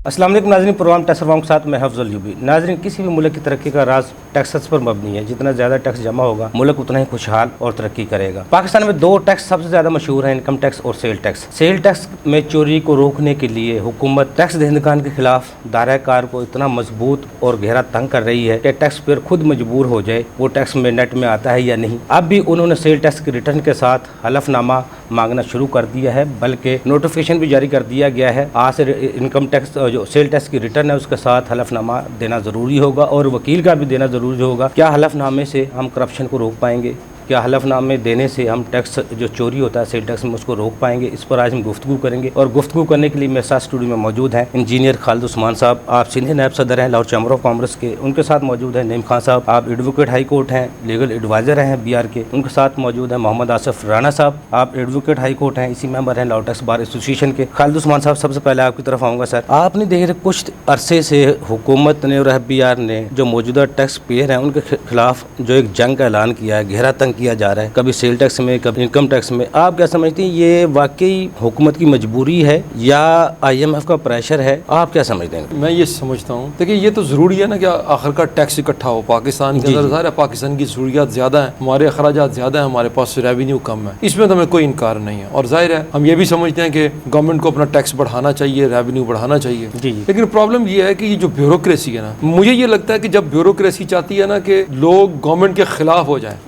अस्सलाम वालेकुम नाज़रीन, प्रोग्राम टैक्स रिफॉर्म के साथ मैं हफ्ज़ुल यूबी। नाज़रीन, किसी भी मुल्क की तरक्की का राज टैक्सेस पर मबनी है। जितना ज़्यादा टैक्स जमा होगा मुल्क उतना ही खुशहाल और तरक्की करेगा। पाकिस्तान में दो टैक्स सबसे ज़्यादा मशहूर हैं, इनकम टैक्स और सेल टैक्स। सेल टैक्स में चोरी को रोकने के लिए हुकूमत टैक्स दहिंदगान के खिलाफ दायरा-ए-कार को इतना मजबूत और गहरा तंग कर रही है कि टैक्स पेयर खुद मजबूर हो जाए वो टैक्स में नेट में आता है या नहीं। अब भी उन्होंने सेल टैक्स के रिटर्न के साथ हलफनामा मांगना शुरू कर दिया है, बल्कि नोटिफिकेशन भी जारी कर दिया गया है। आज से इनकम टैक्स जो सेल टैक्स की रिटर्न है उसके साथ हलफनामा देना ज़रूरी होगा और वकील का भी देना ज़रूरी होगा। क्या हलफनामे से हम करप्शन को रोक पाएंगे? क्या हलफनामे देने से हम टैक्स जो चोरी होता है सेल टैक्स में उसको रोक पाएंगे? इस पर आज हम गुफ्तगू करेंगे और गुफ्तगू करने के लिए मेरे साथ स्टूडियो में मौजूद हैं इंजीनियर खालिद उस्मान साहब, आप सीनियर नायब सदर हैं लाहौर चैम्बर ऑफ कॉमर्स के। उनके साथ मौजूद हैं नईम खान साहब, आप एडवोकेट हाई कोर्ट हैं, लीगल एडवाइज़र हैं BR के। उनके साथ मौजूद हैं मोहम्मद आसिफ राना साहब, आप एडवोकेट हाई कोर्ट हैं, इसी मेंबर हैं लाहौर टैक्स बार एसोसिएशन के। खालिद उस्मान साहब, सबसे पहले आपकी तरफ आऊँगा। सर, आपने देखे कुछ अरसे से हुकूमत ने और FBR ने जो मौजूदा टैक्स पेयर हैं उनके खिलाफ जो एक जंग का ऐलान किया है, गहरा तंग किया जा रहा है, कभी सेल टैक्स में कभी इनकम टैक्स में। आप क्या समझते हैं, ये वाकई हुकूमत की मजबूरी है या IMF का प्रेशर है? आप क्या समझते हैं? मैं ये समझता हूँ, देखिए ये तो ज़रूरी है ना कि आखिरकार टैक्स इकट्ठा हो। पाकिस्तान के अंदर ज़ाहिर है पाकिस्तान की ज़रूरियात ज़्यादा है, हमारे अखराजात ज़्यादा है, हमारे पास रेवेन्यू कम है, इसमें तो हमें कोई इनकार नहीं है। और जाहिर है हम ये भी समझते हैं कि गवर्नमेंट को अपना टैक्स बढ़ाना चाहिए, रेवेन्यू बढ़ाना चाहिए। लेकिन प्रॉब्लम ये है कि ये जो ब्यूरोक्रेसी है ना, मुझे ये लगता है कि जब ब्यूरोक्रेसी चाहती है ना कि लोग गवर्नमेंट के खिलाफ हो जाए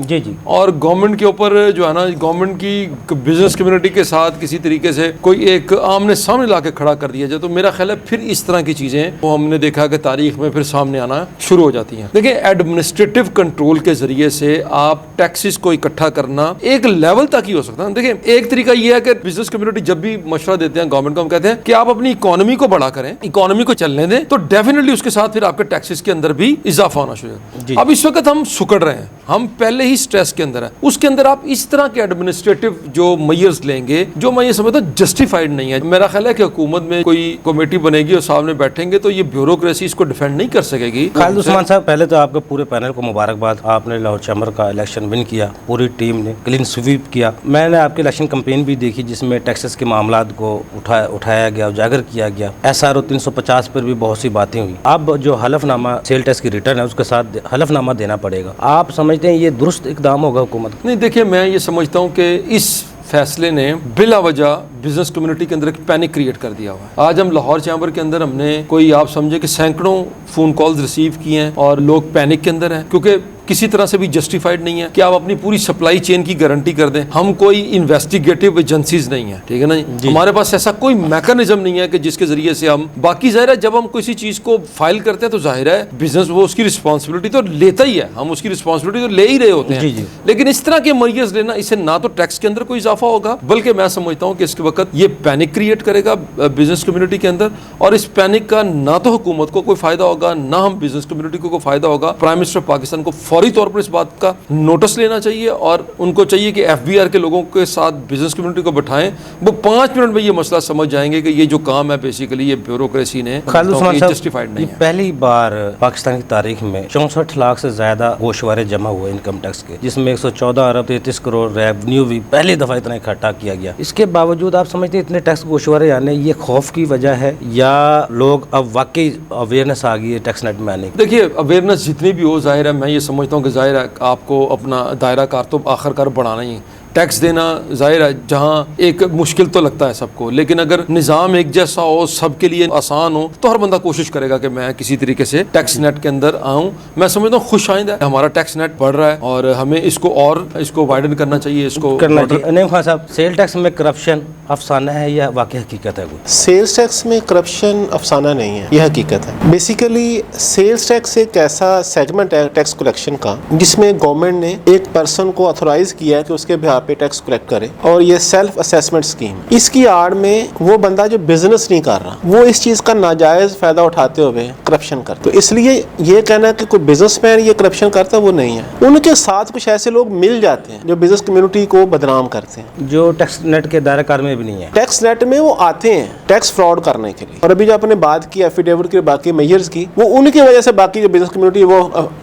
और गवर्नमेंट के ऊपर जो है ना गवर्नमेंट की बिजनेस कम्युनिटी के साथ किसी तरीके से कोई एक आमने सामने ला के खड़ा कर दिया जाए, तो मेरा ख्याल है फिर इस तरह की चीजें वो हमने देखा कि तारीख में फिर सामने आना शुरू हो जाती हैं। देखिए एडमिनिस्ट्रेटिव कंट्रोल के जरिए से आप टैक्सेस को इकट्ठा करना एक लेवल तक ही हो सकता है। देखिए एक तरीका यह है कि बिजनेस कम्युनिटी जब भी मशवरा देते हैं गवर्नमेंट को, हम कहते हैं कि आप अपनी इकोनॉमी को बड़ा करें, इकोनॉमी को चलने दें, तो डेफिनेटली उसके साथ फिर आपके टैक्सेस के अंदर भी इजाफा होना शुरू होगा। अब इस वक्त हम सुकड़ रहे हैं, हम पहले ही स्ट्रेस के अंदर है, उसके अंदर आप इस तरह के एडमिनिस्ट्रेटिव जो मेजर्स लेंगे जो मैं ये समझता हूँ जस्टिफाइड नहीं है। मेरा ख्याल है कि हुकूमत में कोई कमेटी बनेगी और सामने बैठेंगे तो ये ब्यूरोक्रेसी इसको डिफेंड नहीं कर सकेगी। खालिद उस्मान साहब, पहले तो आपके पूरे पैनल को मुबारकबाद, आपने लाहौर चैम्बर का इलेक्शन विन किया, पूरी टीम ने क्लीन स्वीप किया। मैंने आपकी इलेक्शन कैंपेन भी देखी जिसमें टैक्सेस के मामला को उठाया गया, उजागर किया गया। SRO 350 पर भी बहुत सी बातें हुई। अब जो हलफनामा सेल टैक्स की रिटर्न है उसके साथ हलफनामा देना पड़ेगा, आप समझते हैं ये दुरुस्त इकदाम होगा हुकूमत? नहीं, देखिए मैं ये समझता हूँ कि इस फैसले ने बिला वजह बिजनेस कम्युनिटी के अंदर एक पैनिक क्रिएट कर दिया हुआ है। आज हम लाहौर चैम्बर के अंदर हमने कोई आप समझे कि सैकड़ों फ़ोन कॉल्स रिसीव किए हैं और लोग पैनिक के अंदर हैं क्योंकि किसी तरह से भी जस्टिफाइड नहीं है कि आप अपनी पूरी सप्लाई चेन की गारंटी कर दें। हम कोई इन्वेस्टिगेटिव एजेंसीज नहीं है, ठीक है ना, हमारे पास ऐसा कोई मैकेनिज्म नहीं है कि जिसके जरिए से हम बाकी जाहिर है जब हम किसी चीज को फाइल करते हैं तो जाहिर है बिजनेस वो उसकी रिस्पॉन्सिबिलिटी तो लेता ही है, हम उसकी रिस्पॉन्सिबिलिटी तो ले ही रहे होते हैं। लेकिन इस तरह के मरियज लेना, इससे ना तो टैक्स के अंदर कोई इजाफा होगा, बल्कि मैं समझता हूँ कि इसके वक्त ये पैनिक क्रिएट करेगा बिजनेस कम्युनिटी के अंदर, और इस पैनिक का ना तो हुकूमत को कोई फायदा होगा ना हम बिजनेस कम्युनिटी को कोई फायदा होगा। प्राइम मिनिस्टर पाकिस्तान को फौरी तौर पर इस बात का नोटिस लेना चाहिए और उनको चाहिए कि FBR के लोगों के साथ बिजनेस कम्युनिटी को बिठाएं, वो 5 मिनट में ये मसला समझ जाएंगे कि ये जो काम है बेसिकली ये ब्यूरोक्रेसी ने जस्टिफाइड नहीं है। पहली बार पाकिस्तान की तारीख में 64 लाख से ज्यादा गोशवारे जमा हुए इनकम टैक्स के, जिसमें 114 अरब 33 करोड़ रेवेन्यू भी पहली दफा इतना इकट्ठा किया गया। इसके बावजूद आप समझते हैं इतने टैक्स गोशवारे आने ये खौफ की वजह है या लोग अब वाकई अवेयरनेस आ गई है टैक्स नेट में आने की? देखिए अवेयरनेस जितनी भी हो, जाहिर है मैं ये समझता हूँ कि जाहिर है आपको अपना दायरा कार तो आखिरकार बढ़ाना ही, टैक्स देना जाहिर है जहाँ एक मुश्किल तो लगता है सबको, लेकिन अगर निज़ाम एक जैसा हो, सबके लिए आसान हो, तो हर बंदा कोशिश करेगा कि मैं किसी तरीके से टैक्स नेट के अंदर आऊँ। मैं समझता हूँ खुश आइंदा है हमारा टैक्स नेट बढ़ रहा है और हमें इसको वाइडन करना चाहिए, इसको करना चाहिए। नईम खान साहब, सेल टैक्स में करप्शन अफसाना है या वाकई हकीकत है? सेल्स टैक्स में करप्शन अफसाना नहीं है, यह हकीकत है। बेसिकली सेल्स टैक्स एक ऐसा सेगमेंट है टैक्स कलेक्शन का जिसमें गवर्नमेंट ने एक पर्सन को ऑथोराइज किया है कि उसके बिहाफ पे टैक्स कलेक्ट करे, और ये सेल्फ असेसमेंट स्कीम, इसकी आड़ में वो बंदा जो बिजनेस नहीं कर रहा वो इस चीज का नाजायज फायदा उठाते हुए करप्शन करता। तो इसलिए ये कहना कि कोई बिजनेसमैन ये करप्शन करता वो नहीं है, उनके साथ कुछ ऐसे लोग मिल जाते हैं जो बिजनेस कम्युनिटी को बदनाम करते हैं, जो टैक्स नेट के दायरा कार में भी नहीं है। टैक्स नेट में वो आते हैं टैक्स फ्रॉड करने के लिए, और अभी जो आपने बात की एफिडेविट के बाकी मेजर्स की, वो उनकी वजह से बाकी जो बिजनेस कम्युनिटी वो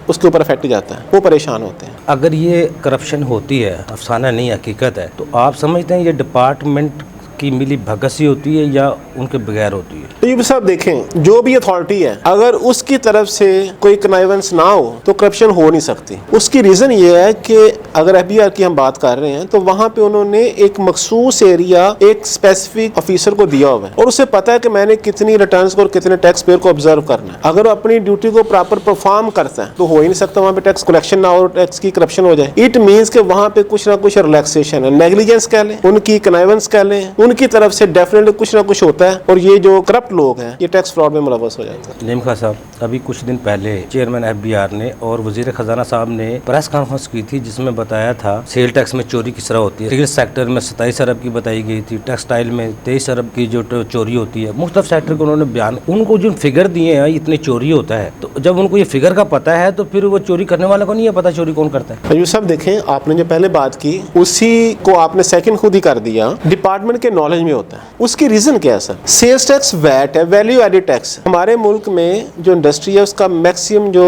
उसके ऊपर इफेक्ट जाता है, वो परेशान होते हैं। अगर ये करप्शन होती है, अफसाना नहीं हकीकत है, तो आप समझते हैं ये डिपार्टमेंट की मिली भगसी होती है या उनके बगैर होती है? तो ये साहब देखें, जो भी अथॉरिटी है अगर उसकी तरफ से कोई कनाइवेंस ना हो तो करप्शन हो नहीं सकती। उसकी रीजन ये है कि अगर FBR की हम बात कर रहे हैं तो वहां पे उन्होंने एक मखसूस एरिया एक स्पेसिफिक ऑफिसर को दिया हुआ है और उसे पता है कि मैंने कितनी रिटर्न्स को और कितने टैक्स पेयर को ऑब्जर्व करना है। अगर वो अपनी ड्यूटी को प्रॉपर परफॉर्म करता है तो हो ही नहीं सकता वहां पे टैक्स कलेक्शन ना हो, टैक्स की करप्शन हो जाए। इट मीन्स कि वहां पे कुछ ना कुछ रिलैक्सेशन है, नेग्लिजेंस कह लें, उनकी कनाइवेंस कह लें, उनकी तरफ से डेफिनेटली कुछ ना कुछ होता है और ये जो करप्ट लोग हैं ये टैक्स फ्रॉड में मुलव्वस हो जाते हैं। नईम खान साहब, अभी कुछ दिन पहले चेयरमैन FBR ने और वजीर खजाना साहब ने प्रेस कॉन्फ्रेंस की थी जिसमें बताया था सेल टैक्स में चोरी किस तरह होती है। रिटेल सेक्टर में 27 अरब की बताई गई थी, टेक्सटाइल में 23 अरब की जो चोरी होती है। मुख्तलिफ सेक्टर को उन्होंने बयान, उनको जो फिगर दिए हैं इतनी चोरी होता है, तो जब उनको ये फिगर का पता है तो फिर वो चोरी करने वाले को नहीं है पता चोरी कौन करता है। अयूब साहब देखें, आपने जो पहले बात की उसी को आपने सेकंड खुद ही कर दिया। डिपार्टमेंट के नॉलेज में होता है। उसकी रीजन क्या है सर? सेल्स टैक्स वैट है, वैल्यू एडेड टैक्स। हमारे मुल्क में जो इंडस्ट्री है उसका मैक्सिमम जो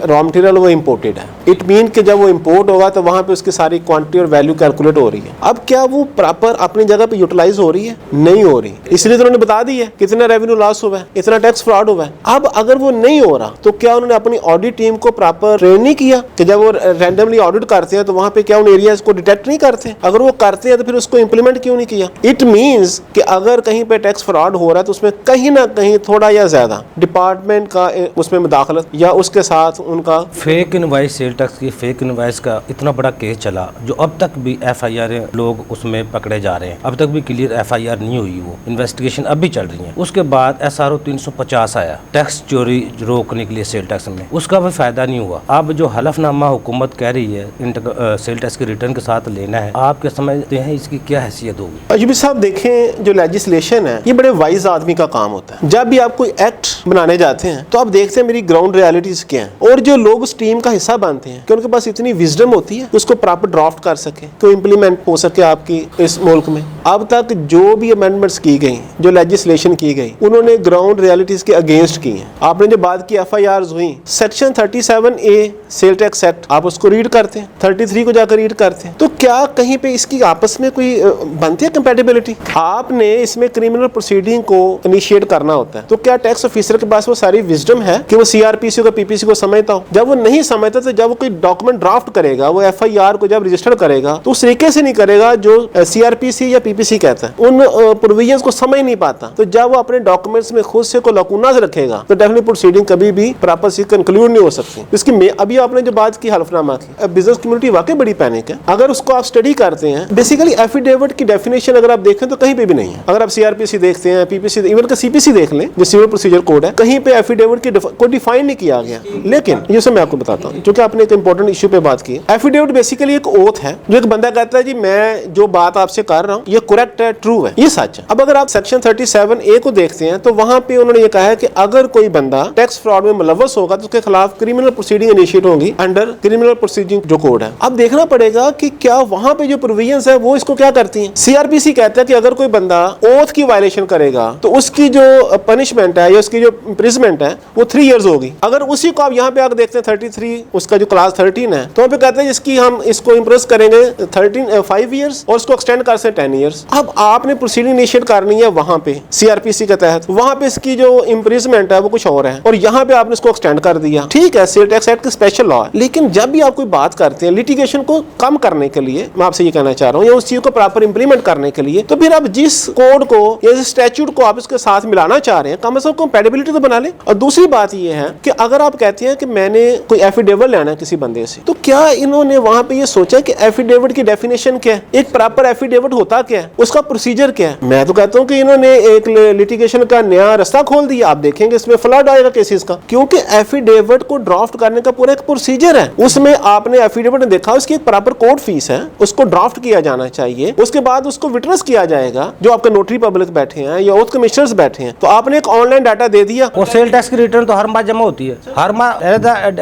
रॉ मटेरियल वो इम्पोर्टेड है। इट मीन कि जब वो इम्पोर्ट होगा तो वहां पे उसकी सारी क्वांटिटी और वैल्यू कैलकुलेट हो रही है। अब क्या वो प्रॉपर अपनी जगह पे यूटिलाइज हो रही है? नहीं हो रही। इसलिए तो उन्होंने बता दी है कितना रेवेन्यू लॉस हुआ है, इतना टैक्स फ्रॉड हुआ है। अब अगर वो नहीं हो रहा तो क्या उन्होंने अपनी ऑडिट टीम को प्रॉपर ट्रेन नहीं किया कि जब वो रैंडमली ऑडिट करते हैं तो वहां पे क्या उन एरियाज को डिटेक्ट नहीं करते? अगर वो करते हैं तो फिर उसको इंप्लीमेंट क्यों नहीं किया? इट मींस कि अगर कहीं पे टैक्स फ्रॉड हो रहा है तो उसमें कहीं ना कहीं थोड़ा या ज्यादा डिपार्टमेंट का उसमें मुदाखलत या उसके साथ उनका फेक इनवाइस, सेल टैक्स की फेक इनवाइस का इतना बड़ा केस चला जो अब तक भी FIR लोग उसमें पकड़े जा रहे हैं। अब तक भी क्लियर FIR नहीं हुई, वो इन्वेस्टिगेशन अब भी चल रही है। उसके बाद SRO 350 आया टैक्स चोरी रोकने के लिए सेल टैक्स में, उसका भी फायदा नहीं हुआ। अब जो हलफनामा हुकूमत कह रही है सेल टैक्स के रिटर्न के साथ लेना है, आप क्या समझते हैं इसकी क्या हैसियत होगी? अयूब साहब देखें, जो लेजिस्लेशन है ये बड़े वाइज आदमी का काम होता है। जब भी आप कोई एक्ट बनाने जाते हैं तो आप देखते हैं मेरी ग्राउंड रियलिटीज क्या है और जो लोग उस टीम का हिस्सा बनते हैं कि उनके पास इतनी विजडम होती है उसको प्रॉपर ड्राफ्ट कर सके तो इम्प्लीमेंट हो सके आपकी इस मुल्क में। अब तक जो भी अमेंडमेंट्स की गई, जो लेजिस्लेशन की गई, उन्होंने ग्राउंड रियलिटीज के अगेंस्ट की हैं। आपने जो बात की FIRs हुई, section 37A sale tax act आप उसको रीड करते हैं, 33 को जाकर रीड करते हैं, तो क्या कहीं पे इसकी आपस में कोई बनती है कंपैटिबिलिटी? आपने इसमें क्रिमिनल प्रोसीडिंग को इनिशिएट करना होता है तो क्या टैक्स ऑफिसर के पास वो सारी विजडम है कि वो CRPC को PPC को समझता हो? जब वो नहीं समझता तो जब वो कोई डॉक्यूमेंट ड्राफ्ट करेगा, वो FIR को जब रजिस्टर करेगा तो उस तरीके से नहीं करेगा जो CRPC या PPC कहता है, उन प्रोविजंस को समझ नहीं पाता। तो जब वो अपने डॉक्यूमेंट्स में खुद से कोई लकूनास रखेगा तो डेफिनेटली प्रोसीडिंग कभी भी प्रॉपर से कंक्लूड नहीं हो सकती। इसकी अभी आपने जो बात की हल्फनामा की, बिजनेस कम्युनिटी वाकई बड़ी पैनिक है। अगर उसको आप स्टडी करते हैं, बेसिकली एफिडेविट की डेफिनेशन अगर आप देखें तो कहीं पे भी नहीं है। अगर आप CRPC देखते हैं, PPC, इवन का CPC देख लें जो सिविल प्रोसीजर कोड है, कहीं पे एफिडेविट को डिफाइन नहीं किया गया। लेकिन ये सब मैं आपको बताता हूँ, क्योंकि आपने एक इंपॉर्टेंट इशू पे बात की। एफिडेविट बेसिकली एक ओथ है जो एक बंदा कहता है जी मैं जो बात आपसे कर रहा हूँ ये करेक्ट है, ट्रू है, ये सच है। अब अगर आप सेक्शन 37A को देखते हैं तो वहां पे उन्होंने ये कहा है कि अगर कोई बंदा टैक्स फ्रॉड में मुलव्वस होगा तो उसके खिलाफ क्रिमिनल प्रोसीडिंग इनिशिएट होगी अंडर क्रिमिनल प्रोसीडिंग जो कोड है। अब देखना पड़ेगा कि क्या वहां पे जो प्रोविजंस है वो इसको क्या करती हैं। CRPC कहता है कि अगर कोई बंदा ओथ की वायलेशन करेगा तो उसकी जो पनिशमेंट है या उसकी जो इम्प्रिजमेंट है वो 3 इयर्स होगी। अगर उसी को आप यहाँ पे आकर देखते हैं 33 उसका जो क्लास 13 है तो वहाँ पे कहते हैं इसकी हम इसको इम्प्रेस करेंगे 5 इयर्स और उसको एक्सटेंड कर सकते 10 इयर्स। अब आपने प्रोसीडिंग इनिशिएट करनी है वहां पे CRPC के तहत, वहां पे इसकी जो इम्प्रिजमेंट है वो कुछ और है और यहाँ पे आपने इसको एक्सटेंड कर दिया। ठीक है, सेल टैक्स एक्ट का स्पेशल लॉ है, लेकिन जब भी आप कोई बात करते हैं लिटिगेशन को कम करने के लिए, मैं आपसे ये कहना चाह रहा हूँ, या उस चीज को प्रॉपर इंप्लीमेंट करने के लिए, तो फिर आप जिस कोड को या जिस स्टैट्यूट को आप इसके साथ मिलाना चाह रहे हैं कम से कम कंपैटिबिलिटी तो बना लें। और दूसरी बात ये है कि अगर आप कहते हैं कि मैंने कोई एफिडेविट लेना है किसी बंदे से, तो क्या इन्होंने वहां पे ये सोचा कि एफिडेविट की डेफिनेशन क्या है, एक प्रॉपर एफिडेविट होता क्या है, उसका प्रोसीजर क्या है? मैं तो कहता हूं कि इन्होंने एक लिटिगेशन का नया रास्ता खोल दिया। आप देखेंगे इसमें फ्लड आएगा केसेस का, क्योंकि एफिडेविट को ड्राफ्ट करने का पूरा एक प्रोसीजर है। उसमें आपने एफिडेविट देखा उसकी एक प्रॉपर कोर्ट फीस है, उसको ड्राफ्ट किया जाना चाहिए, उसके बाद उसको विटनेस किया जाएगा जो आपके नोटरी पब्लिक बैठे हैं या ओथ कमिश्नर्स बैठे हैं। तो आपने एक ऑनलाइन डाटा दे दिया और सेल टैक्स की रिटर्न तो हर माह जमा होती है, हर माह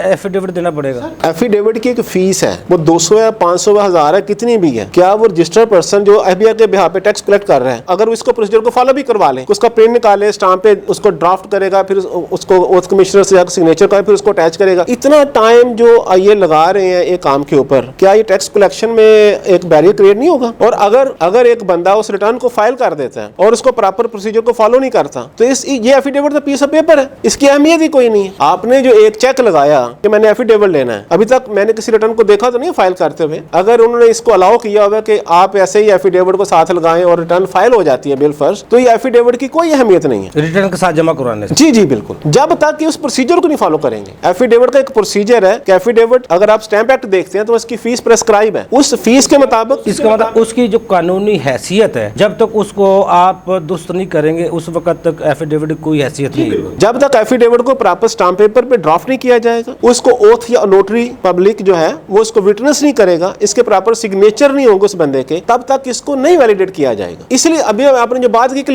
एफिडेविट देना पड़ेगा। एफिडेविट की एक फीस है, वो 200 या 500 या 1000 है, कितनी भी है। क्या वो रजिस्टर्ड पर्सन जो FBI के उसके बिहार पे टैक्स कलेक्ट कर रहा है, अगर उसको प्रोसीजर को फॉलो भी करवा ले, उसका प्रिंट निकाले, स्टाम्प पे उसको ड्राफ्ट करेगा, फिर उसको ओथ कमिश्नर से सिग्नेचर का फिर उसको अटैच करेगा, इतना टाइम जो ये लगा रहे हैं एक काम के ऊपर, क्या ये टैक्स कलेक्शन में एक बैरियर क्रिएट नहीं होगा? और अगर एक बंदा उस रिटर्न को फाइल कर देता है और उसको प्रॉपर प्रोसीजर को फॉलो नहीं करता, तो ये एफिडेविट तो पीस ऑफ पेपर है, इसकी अहमियत ही कोई नहीं है। आपने जो एक चेक लगाया कि मैंने एफिडेविट लेना है, अभी तक मैंने किसी रिटर्न को देखा तो नहीं फाइल करते हुए। अगर उन्होंने इसको अलाउ किया होगा कि आप ऐसे ही एफिडेविट को साथ लगाएं और रिटर्न फाइल हो जाती है बिल फर्स्ट, तो ये एफिडेविट की कोई अहमियत नहीं है रिटर्न के साथ जमा करवाने से। जी जी बिल्कुल, जब तक कि उस प्रोसीजर को नहीं फॉलो करेंगे। एफिडेविट का एक प्रोसीजर है कि एफिडेविट, अगर आप स्टैंप एक्ट देखते हैं तो उसकी फीस प्रेस्क्राइब है, उस फीस के मुताबिक, इसका मतलब उसकी जो कानूनी हैसियत है, जब तक उसको आप दुरुस्त नहीं करेंगे उस वक्त तक एफिडेविट की कोई हैसियत नहीं है। जब तक एफिडेविट को प्रॉपर स्टाम्प पेपर पे ड्राफ्ट नहीं किया जाएगा, उसको ओथ या नोटरी पब्लिक जो है वो उसको विटनेस नहीं करेगा, इसके प्रॉपर सिग्नेचर नहीं होंगे उस बंदे के, तब तक इसको नहीं वैलिडेट किया जाएगा। इसलिए अभी आपने जो बात की कि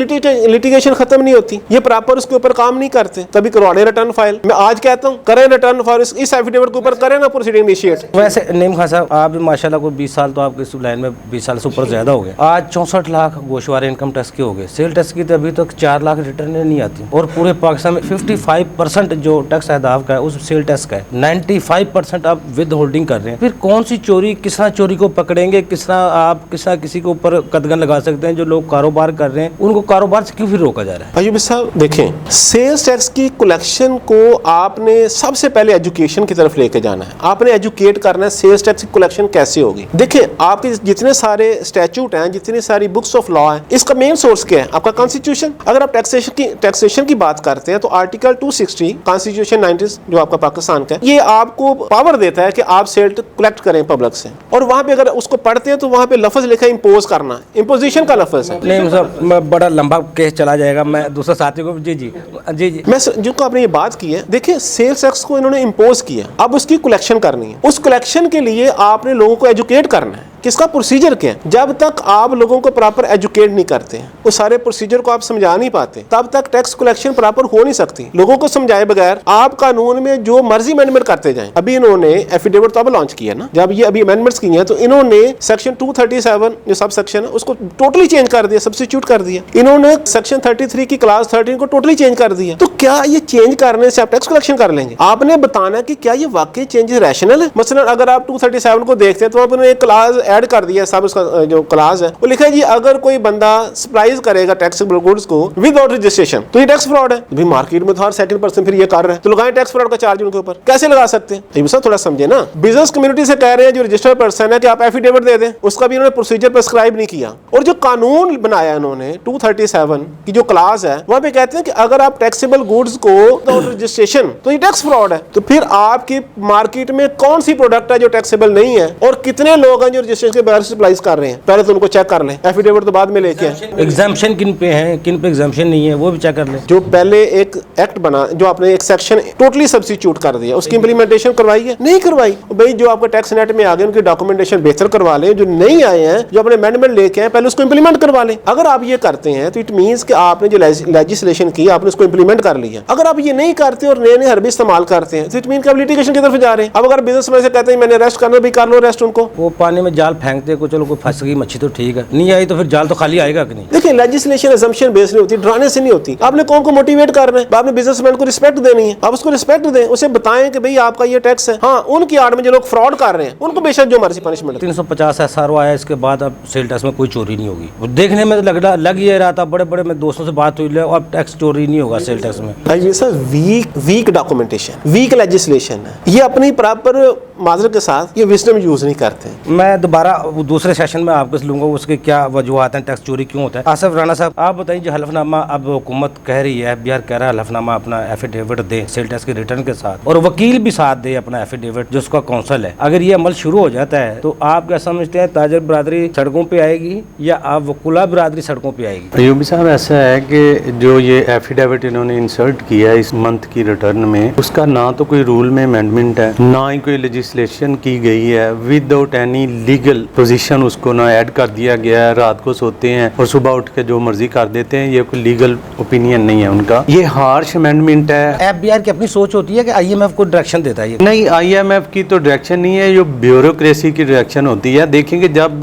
लिटिगेशन खत्म नहीं होती, ये प्रॉपर उसके ऊपर काम नहीं करते, तभी करवाने रिटर्न फाइल। मैं आज कहता हूँ करें रिटर्न फाइल, इस एफिडेविट के ऊपर करें ना प्रोसीडिंग इनिशिएट। वैसे नईम खान साहब, आप भी माशाल्लाह को 20 साल तो आपके इस लाइन में 20 साल से ऊपर ज्यादा हो गए। आज 64 लाख गोशवारे इनकम टैक्स के हो गए, सेल टैक्स की तो अभी तक 4 लाख रिटर्न नहीं आती, और पूरे पाकिस्तान में 55% जो टैक्स अहदाफ का है उस सेल टैक्स का है, 95% आप विद होल्डिंग कर रहे हैं। फिर कौन सी चोरी, किस तरह चोरी को पकड़ेंगे, किस तरह आप किसी के ऊपर कदगन लगा सकते हैं? जो लोग कारोबार कर रहे हैं उनको कारोबार से क्यों फिर रोका जा रहा है? अयूब साहब देखें, सेल्स टैक्स की कलेक्शन को आपने सबसे पहले एजुकेशन की तरफ लेके जाना है। आपने एजुकेट करना है सेल्स टैक्स की कलेक्शन कैसे होगी। देखिए, आपके जितने सारे स्टैट्यूट हैं, जितनी सारी बुक्स ऑफ लॉ हैं, इसका मेन सोर्स क्या है? आपका कॉन्स्टिट्यूशन। अगर आप टैक्सेशन की बात करते हैं तो आर्टिकल 260 कॉन्स्टिट्यूशन 90 जो आपका पाकिस्तान का है, ये आपको पावर देता है कि आप सेल कलेक्ट करें पब्लिक से। और वहां पे अगर उसको पढ़ते हैं तो वहां पे लफ्ज लिखा है इम्पोज करना, इम्पोजिशन का लफ्ज है। नहीं साहब, मैं बड़ा लंबा केस चला जाएगा, मैं दूसरा साथी को जी जी जी जी मैं जो आपने ये बात की है, देखिए सेल्स टैक्स को इन्होंने इम्पोज किया, अब उसकी कलेक्शन करनी है। उस कलेक्शन के लिए आपने लोगों को एजुकेट करना है, किसका प्रोसीजर क्या है। जब तक आप लोगों को प्रॉपर एजुकेट नहीं करते, उस सारे प्रोसीजर को आप समझा नहीं पाते, तब तक टैक्स कलेक्शन प्रॉपर हो नहीं सकती। लोगों को समझाए बगैर आप कानून में जो मर्जी अमेंडमेंट करते जाएं। अभी इन्होंने एफिडेविट तो अब लॉन्च किया ना, जब ये अभी अमेंडमेंट्स की हैं तो इन्होंने सेक्शन 237 जो सब सेक्शन है उसको टोटली चेंज कर दिया, सब्स्टिट्यूट कर दिया। इन्होंने सेक्शन 33 की क्लास 13 को टोटली चेंज कर दिया। तो क्या ये चेंज करने से आप टैक्स कलेक्शन कर लेंगे? आपने बताना कि क्या ये वाकई चेंजेस रैशनल है। मसलन अगर आप 237 को देखते हैं तो आपने एक क्लास ऐड कर दिया, सब उसका जो क्लास है वो लिखा है जी, अगर कोई बंदा सप्लाईज करेगा टैक्सेबल गुड्स को विदाउट रजिस्ट्रेशन तो ये टैक्स फ्रॉड है। अभी मार्केट में तो हर सेकंड पर्सन फिर ये कर रहे हैं, तो लगाएं टैक्स फ्रॉड का चार्ज उनके ऊपर, कैसे लगा सकते हैं? ये सब थोड़ा समझे ना। बिजनेस कम्युनिटी से कह रहे हैं जो रजिस्टर्ड पर्सन है कि आप एफिडेविट दे दें, उसका भी इन्होंने प्रोसीजर प्रेस्क्राइब नहीं किया। और जो कानून बनाया इन्होंने 237 की जो क्लास है वहां पे कहते हैं कि अगर आप टैक्सेबल गुड्स को विदाउट रजिस्ट्रेशन तो ये टैक्स फ्रॉड है। तो फिर आपकी मार्केट में कौन सी प्रोडक्ट है जो टैक्सेबल नहीं है और कितने लोग हैं जो रजिस्ट्रेशन के बगैर सप्लाईज कर रहे हैं? पहले तो उनको चेक कर लें, एफिडेविट तो बाद में लेके आए। एग्जाम्पशन किन पे है, किन पे एग्जाम्पशन नहीं है, वो भी चेक कर लें। जो पहले एक एक्ट बना, जो आपने एक सेक्शन टोटली सब्स्टिट्यूट कर दिया, उसकी इंप्लीमेंटेशन करवाई है? नहीं करवाई। भाई जो आपका टैक्स नेट में आ गए उनकी डॉक्यूमेंटेशन बेहतर करवा लें, जो नहीं आए हैं जो अपने अमेंडमेंट लेके आए पहले उसको इंप्लीमेंट करवा लें। अगर आप ये करते हैं तो इट मींस कि आपने जो लेजिस्लेशन की आपने उसको इंप्लीमेंट कर लिया। अगर आप ये नहीं करते और नए नए हरबी इस्तेमाल करते हैं तो इट मीन कि आप लिटिगेशन की तरफ जा रहे हैं। अब अगर बिजनेसमैन से कहते हैं मैंने अरेस्ट करना, भी कर लो अरेस्ट उनको। वो पानी में जाल फेंकते को, चलो कोई फंस गई मच्छी तो ठीक है, नहीं आई तो फिर जाल तो खाली आएगा कि नहीं? देखिए, लेजिस्लेशन असम्पशन बेस्ड नहीं होती, डराने से नहीं होती। आपने कौन को मोटिवेट करना है, आपने बिजनेसमैन को रिस्पेक्ट देनी है, आप उसको रिस्पेक्ट दें, उसे बताएं कि भाई आपका ये टैक्स है। हाँ, उनकी आड़ में जो लोग फ्रॉड कर रहे हैं उनको बेशक जो मर्जी पनिशमेंट। 350 SRO आया, इसके बाद अब सेल टैक्स में कोई चोरी नहीं होगी। वो देखने में तो लग ये रहा था, बड़े बड़े मेरे दोस्तों से बात हुई, अब टैक्स चोरी नहीं होगा सेल टैक्स में। वीक डॉक्यूमेंटेशन, वीक लेजिस्लेशन है, ये अपनी प्रॉपर माजरत के साथ ये विजडम यूज नहीं करते। मैं दोबारा दूसरे सेशन में आपको लूंगा उसके क्या वजूहत हैं, टैक्स चोरी क्यों होता है। आसिफ राणा साहब, आप बताइए, जो हलफनामा अब हुकूमत कह रही है, बिहार कह रहा है हलफनामा अपना एफिडेविट दे सेल टैक्स के रिटर्न के साथ, और वकील भी साथ दे अपना एफिडेविट जो उसका काउंसिल है, अगर ये अमल शुरू हो जाता है तो आप क्या समझते हैं, ताजर बरादरी सड़कों पे आएगी या आप वकुला बरादरी सड़कों पे आएगी? अयूबी साहब, ऐसा है कि जो ये एफिडेविट इन्होंने इंसर्ट किया है इस मंथ की रिटर्न में, उसका ना तो कोई रूल में अमेंडमेंट है, ना ही कोई लेजिस्लेशन की गई है विदाउट एनी लीगल पोजीशन, उसको ना ऐड कर दिया गया है, रात को सोते हैं और सुबह उठ के जो मर्जी कर देते हैं, ये कोई लीगल ओपिनियन नहीं है उनका। ये हार्श अमेंडमेंट है। एफबीआर की अपनी सोच होती है कि आईएमएफ को डायरेक्शन देता है ये? नहीं, आईएमएफ की तो डायरेक्शन नहीं है, ये ब्यूरोक्रेसी की डायरेक्शन होती है। देखेंगे जब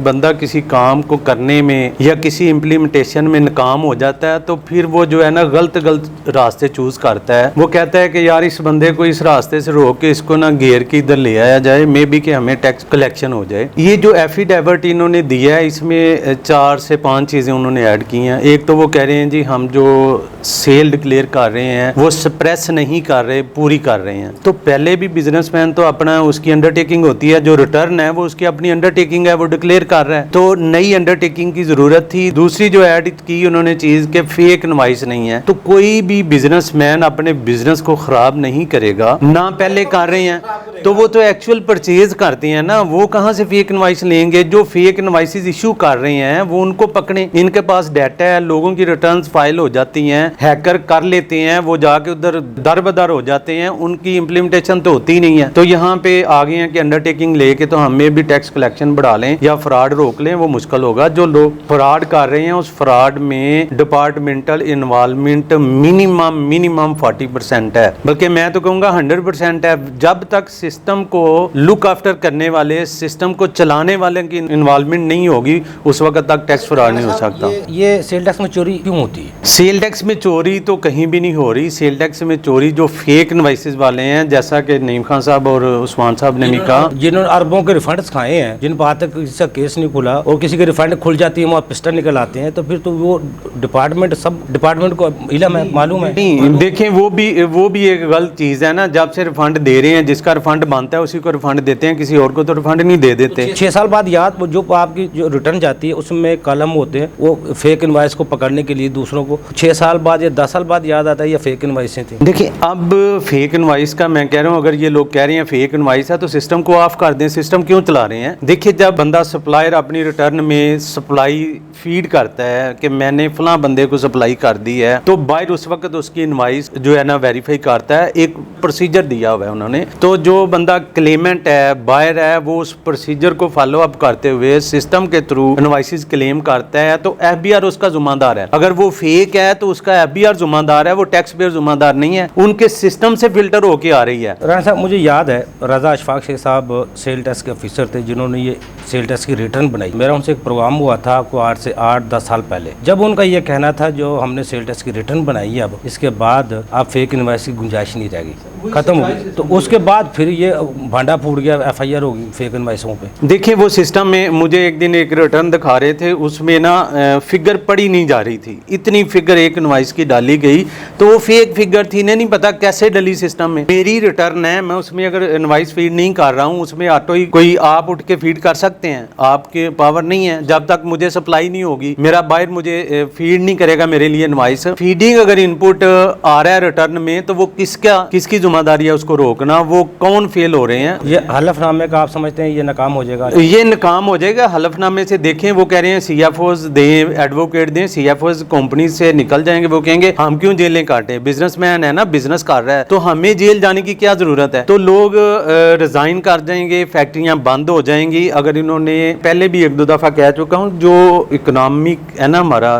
बंदा किसी काम को करने में या किसी इम्प्लीमेंटेशन में नाकाम हो जाता है तो फिर वो जो है ना गलत रास्ते चूज करता है। वो कहता है कि यार इस बंदे को इस रास्ते से रोक के इसको ना घेर के इधर ले आया जाए, मे बी कि हमें टैक्स कलेक्शन हो जाए। ये जो एफिडेविट इन्होंने दिया है इसमें 4 से 5 चीजें उन्होंने ऐड की हैं। एक तो वो कह रहे हैं जी हम जो सेल डिक्लेयर कर रहे हैं वो सप्रेस नहीं कर रहे, पूरी कर रहे हैं। तो पहले भी बिजनेसमैन तो अपना उसकी अंडरटेकिंग होती है, जो रिटर्न है वो उसकी अपनी अंडरटेकिंग है, वो डिक्लेयर कर रहा है, तो नई अंडरटेकिंग की जरूरत थी। दूसरी जो ऐड की उन्होंने चीज के फेक इनवॉइस नहीं है, तो कोई भी बिजनेसमैन अपने बिजनेस को खराब नहीं करेगा ना। पहले कर रहे हैं तो वो तो एक्चुअल परचेज करते हैं ना, वो कहाँ से फेक इनवॉइस लेंगे? जो फेक इनवॉइसेस इशू कर रहे हैं वो उनको पकड़े, इनके पास डाटा है, लोगों की रिटर्न्स फाइल हो जाती हैं, हैकर कर लेते हैं, वो जाके उधर दर हो जाते हैं, उनकी इम्प्लीमेंटेशन तो होती नहीं है। तो यहाँ पे आ गए हैं कि अंडरटेकिंग लेके तो हमें भी टैक्स कलेक्शन बढ़ा लें या फ्रॉड रोक लें, वो मुश्किल होगा। जो लोग फ्रॉड कर रहे हैं उस फ्रॉड में डिपार्टमेंटल इन्वॉल्वमेंट मिनिमम 40% है, बल्कि मैं तो कहूँगा 100% है। जब तक सिस्टम को लुक आफ्टर करने वाले, सिस्टम को चलाने वाले की इन्वॉल्वमेंट नहीं होगी उस वक्त तक टैक्स फ्रॉड नहीं हो सकता। ये सेल टैक्स में चोरी क्यों होती है? सेल टैक्स में चोरी तो कहीं भी नहीं हो रही। सेल टैक्स में चोरी जो फेक इनवॉइसेस वाले हैं, जैसा कि नईम खान साहब और उस्मान साहब ने भी कहा, जिन्होंने अरबों के रिफंड्स खाए हैं, जिन पर आज तक किसी का केस नहीं खुला और किसी के रिफंड खुल जाती है, वहाँ पिस्टल निकल आते हैं, तो फिर तो वो सब डिपार्टमेंट को इल्म है, मालूम है। नहीं देखें, वो भी एक गलत चीज़ है ना। जब से रिफंड दे रहे हैं, जिसका रिफंड बनता है उसी को रिफंड देते हैं, किसी और को तो रिफंड नहीं दे देते। 6 साल बाद याद वो जो आपकी जो रिटर्न जाती है उसमें कॉलम होते हैं, वो फेक इनवॉइस को पकड़ने के लिए दूसरों को 6 साल बाद या 10 साल बाद याद आता है या फेक इनवॉइसें थी। देखिए, अब फेक इनवॉइस का मैं कह रहा हूँ, अगर ये लोग कह रहे हैं फेक इनवॉइस है तो सिस्टम को ऑफ कर दें। सिस्टम क्यों चला रहे हैं? देखिए, जब बंदा सप्लायर अपनी रिटर्न में सप्लाई फीड करता है कि मैंने फलां बंदे को सप्लाई कर दी है, तो बाहर उस वक्त उसकी इनवॉइस जो है ना वेरीफाई करता है। एक प्रोसीजर दिया हुआ है उन्होंने, तो जो बंदा क्लेमेंट है, बायर है, वो उस प्रोसीजर को फॉलो अप करते हुए सिस्टम के थ्रू इनवॉइसेस क्लेम करता है, तो एफबीआर उसका जुम्मेदार है। अगर वो फेक है तो उसका एफबीआर जुम्मेदार है, वो टैक्स पेयर जुम्मेदार नहीं है। उनके सिस्टम से फिल्टर होके आ रही है। राना साहब, मुझे याद है रजा अशफाक शेख साहब सेल टैक्स के ऑफिसर थे जिन्होंने ये सेल टैक्स की रिटर्न बनाई। मेरा उनसे एक प्रोग्राम हुआ था आपको 8 से 8-10 साल पहले, जब उनका ये कहना था जो हमने सेल टैक्स की रिटर्न बनाई है, अब इसके बाद आप फेक इनवॉइस की गुंजाइश नहीं रहेगी, खत्म हो गई। तो उसके बाद फिर ये भांडा फूट गया, एफआईआर होगी फेक इनवॉइसों पे। देखिए, वो सिस्टम में मुझे एक दिन एक रिटर्न दिखा रहे थे, उसमें ना फिगर पड़ी नहीं जा रही थी, इतनी फिगर एक इनवॉइस की डाली गई, तो वो फेक फिगर थी। नहीं पता कैसे डली सिस्टम में। मेरी रिटर्न है, मैं उसमें अगर इनवॉइस फीड नहीं कर रहा हूँ, उसमें ऑटो ही कोई आप उठ के फीड कर सकते हैं, आपके पावर नहीं है। जब तक मुझे सप्लाई नहीं होगी, मेरा बायर मुझे फीड नहीं करेगा मेरे लिए इनवॉइस। फीडिंग अगर इनपुट आ रहा है रिटर्न में, तो वो किसकी जिम्मेदारी है उसको रोकना? वो कौन फेल हो रहे हैं? ये हलफनामे का आप समझते हैं ये नाकाम हो जाएगा? ये नाकाम हो जाएगा। हलफनामे से देखें, वो कह रहे हैं सीएफओज दें, एडवोकेट दें, सीएफओज कंपनी से निकल जाएंगे। वो कहेंगे हम क्यों जेलें काटें, बिजनेसमैन है ना, बिजनेस कर रहा है, तो हमें जेल जाने की क्या जरूरत है? तो लोग रिजाइन कर जाएंगे, फैक्ट्रियां बंद हो जाएंगी। अगर इन्होंने पहले भी 1-2 दफा कह चुका हूँ, जो इकोनॉमिक है ना, हमारा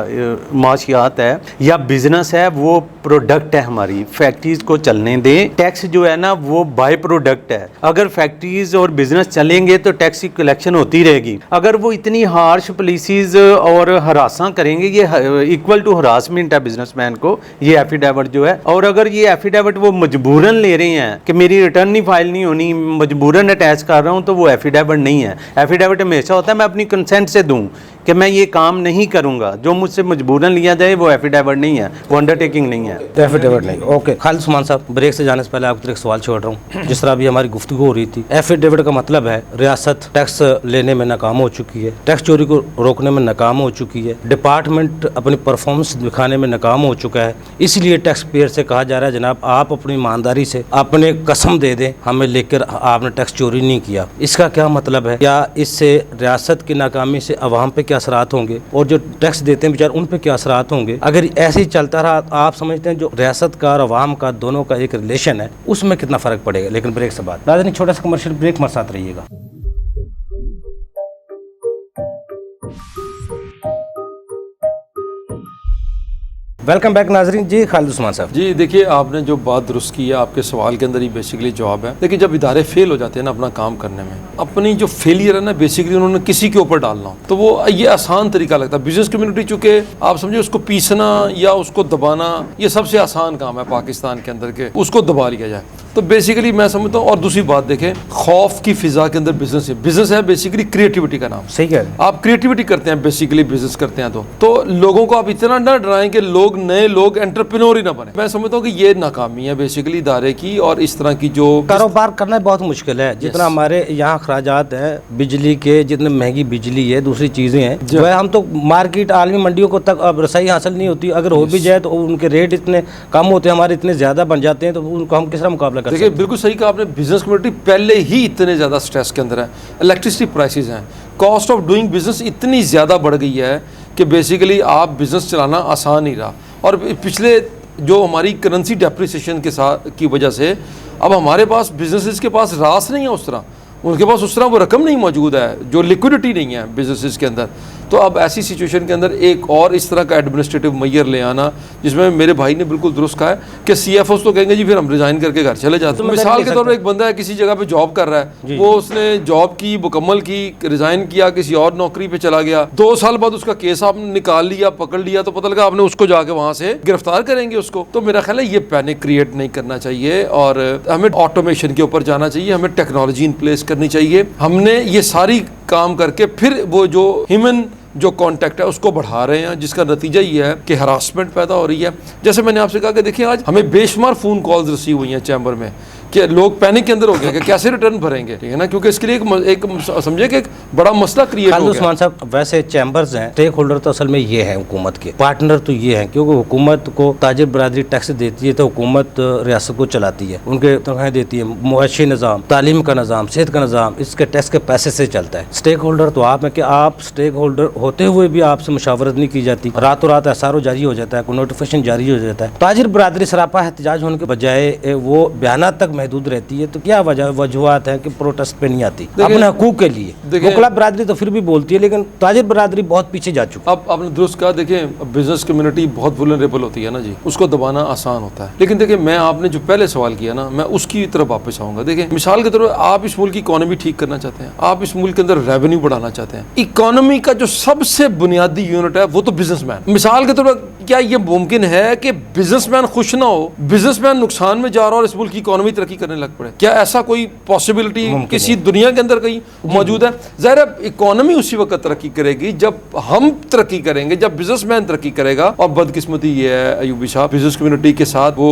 माशियात है या बिजनेस है, वो प्रोडक्ट है हमारी, फैक्ट्रीज को चलने दें। टैक्स जो है ना वो बाय प्रोडक्ट है। अगर फैक्ट्रीज और बिजनेस चलेंगे तो टैक्स की कलेक्शन होती रहेगी। अगर वो इतनी हार्श पॉलिसीज और हरासा करेंगे, ये इक्वल टू हरासमेंट है बिजनेसमैन को, ये एफिडेविट जो है। और अगर ये एफिडेविट वो मजबूरन ले रहे हैं कि मेरी रिटर्न ही फाइल नहीं होनी, मजबूरन अटैच कर रहा हूँ, तो वो एफिडेविट नहीं है। एफिडेविट हमेशा होता है मैं अपनी कंसेंट से दूँ कि मैं ये काम नहीं करूंगा। जो मुझसे मजबूरन लिया जाए वो एफिडेविट नहीं है, वो अंडरटेकिंग नहीं है। एफिडेविट नहीं। ओके खालिद उस्मान साहब, ब्रेक से जाने से पहले आपको एक सवाल छोड़ रहा हूँ। जिस तरह अभी हमारी गुफ्तगू हो रही थी, एफिडेविट का मतलब है रियासत टैक्स लेने में नाकाम हो चुकी है, टैक्स चोरी को रोकने में नाकाम हो चुकी है, डिपार्टमेंट अपनी परफॉर्मेंस दिखाने में नाकाम हो चुका है। इसलिए टैक्स पेयर से कहा जा रहा है जनाब आप अपनी ईमानदारी से अपने कसम दे दें हमें लेकर आपने टैक्स चोरी नहीं किया। इसका क्या मतलब है? क्या इससे रियासत की नाकामी से अवाम पे क्या क्या असरात होंगे और जो टैक्स देते हैं बेचारे उन पे क्या असरात होंगे। अगर ऐसे ही चलता रहा आप समझते हैं जो रियासत का और अवाम का दोनों का एक रिलेशन है उसमें कितना फ़र्क पड़ेगा। लेकिन ब्रेक से बाद नाज़रीन छोटा सा कमर्शियल ब्रेक, हमारे साथ रहिएगा। वेलकम बैक नाजरीन। जी खालिद उस्मान साहब। जी देखिए, आपने जो बात दुरुस्त की है, आपके सवाल के अंदर ही बेसिकली जवाब है। देखिए, जब इदारे फेल हो जाते हैं ना अपना काम करने में, अपनी जो फेलियर है ना बेसिकली उन्होंने किसी के ऊपर डालना हो, तो वो ये आसान तरीका लगता है। बिजनेस कम्युनिटी चूँकि आप समझे उसको पीसना या उसको दबाना ये सबसे आसान काम है पाकिस्तान के अंदर के, उसको दबा लिया जाए। तो बेसिकली मैं समझता हूँ। और दूसरी बात देखें, खौफ की फिजा के अंदर बिजनेस है बेसिकली क्रिएटिविटी का नाम। सही कह रहे हैं आप क्रिएटिविटी करते हैं बेसिकली बिजनेस करते हैं तो लोगों को आप इतना ना डराएं कि नए लोग एंटरप्रेन्योर ही ना बने। मैं समझता हूँ कि ये नाकामी है बेसिकली इदारे की, और इस तरह की जो कारोबार करना बहुत मुश्किल है। जितना हमारे यहाँ अखराजात है बिजली के, जितने महंगी बिजली है, दूसरी चीजें हैं, वह हम तो मार्केट आलमी मंडियों को तक अब रसाई हासिल नहीं होती। अगर हो भी जाए तो उनके रेट इतने कम होते हैं, हमारे इतने ज्यादा बन जाते हैं, तो उनको हम किस तरह मुकाबला कर सकते देखिए हैं। बिल्कुल सही कहा आपने। बिजनेस कम्युनिटी पहले ही इतने ज़्यादा स्ट्रेस के अंदर है। इलेक्ट्रिसिटी प्राइसेस हैं, कॉस्ट ऑफ डूइंग बिजनेस इतनी ज़्यादा बढ़ गई है कि बेसिकली आप बिजनेस चलाना आसान नहीं रहा। और पिछले जो हमारी करेंसी डेप्रिसिएशन के साथ की वजह से अब हमारे पास बिजनेसेस के पास रास नहीं है उस तरह, उनके पास उस तरह वो रकम नहीं मौजूद है, जो लिक्विडिटी नहीं है बिजनेसेस के अंदर। तो अब ऐसी सिचुएशन के अंदर एक और इस तरह का एडमिनिस्ट्रेटिव मैयर ले आना, जिसमें मेरे भाई ने बिल्कुल दुरुस्त कहा है कि CFOs तो कहेंगे जी फिर हम रिजाइन करके घर चले जाते हैं। मिसाल के तौर पर एक बंदा है किसी जगह पे जॉब कर रहा है, वो उसने जॉब की मुकम्मल की, रिजाइन किया, किसी और नौकरी पे चला गया, 2 साल बाद उसका केस आपने निकाल लिया, पकड़ लिया, तो पता लगा आपने उसको जाके वहां से गिरफ्तार करेंगे उसको। तो मेरा ख्याल है ये पैनिक क्रिएट नहीं करना चाहिए और हमें ऑटोमेशन के ऊपर जाना चाहिए, हमें टेक्नोलॉजी इन प्लेस करनी चाहिए। हमने ये सारी काम करके फिर वो जो ह्यूमन जो कांटेक्ट है उसको बढ़ा रहे हैं, जिसका नतीजा ये है कि हरासमेंट पैदा हो रही है। जैसे मैंने आपसे कहा कि देखिए आज हमें बेशुमार फ़ोन कॉल्स रिसीव हुई हैं चैम्बर में कि लोग पैनिक के अंदर हो गए कि कैसे रिटर्न भरेंगे, ठीक है ना, क्योंकि इसके लिए एक समझे कि एक बड़ा मसला क्रिएट हो गया। उस्मान साहब, वैसे चैम्बर्स हैं, स्टेक होल्डर तो असल में ये है हुकूमत के, पार्टनर तो ये हैं, क्योंकि हुकूमत को ताजिर बरादरी टैक्स देती है तो हुकूमत रियासत को चलाती है, उनके तनख्वाहें देती है, मुआशी निज़ाम, तालीम का निज़ाम, सेहत का निज़ाम इसके टैक्स के पैसे से चलता है। स्टेक होल्डर तो आप हैं कि आप स्टेक होल्डर होते हुए भी आपसे मुशावरत नहीं की जाती, रातों रात एसआरओ जारी हो जाता है, कोई नोटिफिकेशन जारी हो जाता है। ताजिर बरादरी सरापा एहतजाज होने के बजाय वो बयानात तक महदूद रहती है, तो क्या वजूहत है कि प्रोटेस्ट पे नहीं आती अपने हकूक के लिए? वकला बरादरी तो फिर भी बोलती है, लेकिन ताजिर बरादरी बहुत पीछे जा चुकी है। अब आपने दुरुस्त कहा, देखें बिजनेस कम्युनिटी बहुत वुलनरेबल होती है ना जी, उसको दबाना आसान होता है। लेकिन देखिए मैं आपने जो पहले सवाल किया ना, मैं उसकी तरफ वापस आऊंगा। देखिए मिसाल के तौर पर आप इस मुल्क की इकोनॉमी ठीक करना चाहते हैं, आप इस मुल्क के अंदर रेवेन्यू बढ़ाना चाहते हैं, इकोनॉमी का जो सबसे बुनियादी यूनिट है वो तो बिजनेसमैन। मिसाल के तौर पर क्या ये मुमकिन है कि बिजनेसमैन खुश ना हो, बिजनेसमैन नुकसान में जा रहा हो और इस मुल्क की इकोनॉमी तरक्की करने लग पड़े? क्या ऐसा कोई पॉसिबिलिटी किसी दुनिया के अंदर कहीं मौजूद है? जाहिर है इकोनॉमी उसी वक्त तरक्की करेगी जब हम तरक्की करेंगे, जब बिजनेसमैन तरक्की करेगा। और बदकिस्मती ये है अयूबी साहब, बिजनेस कम्युनिटी के साथ वो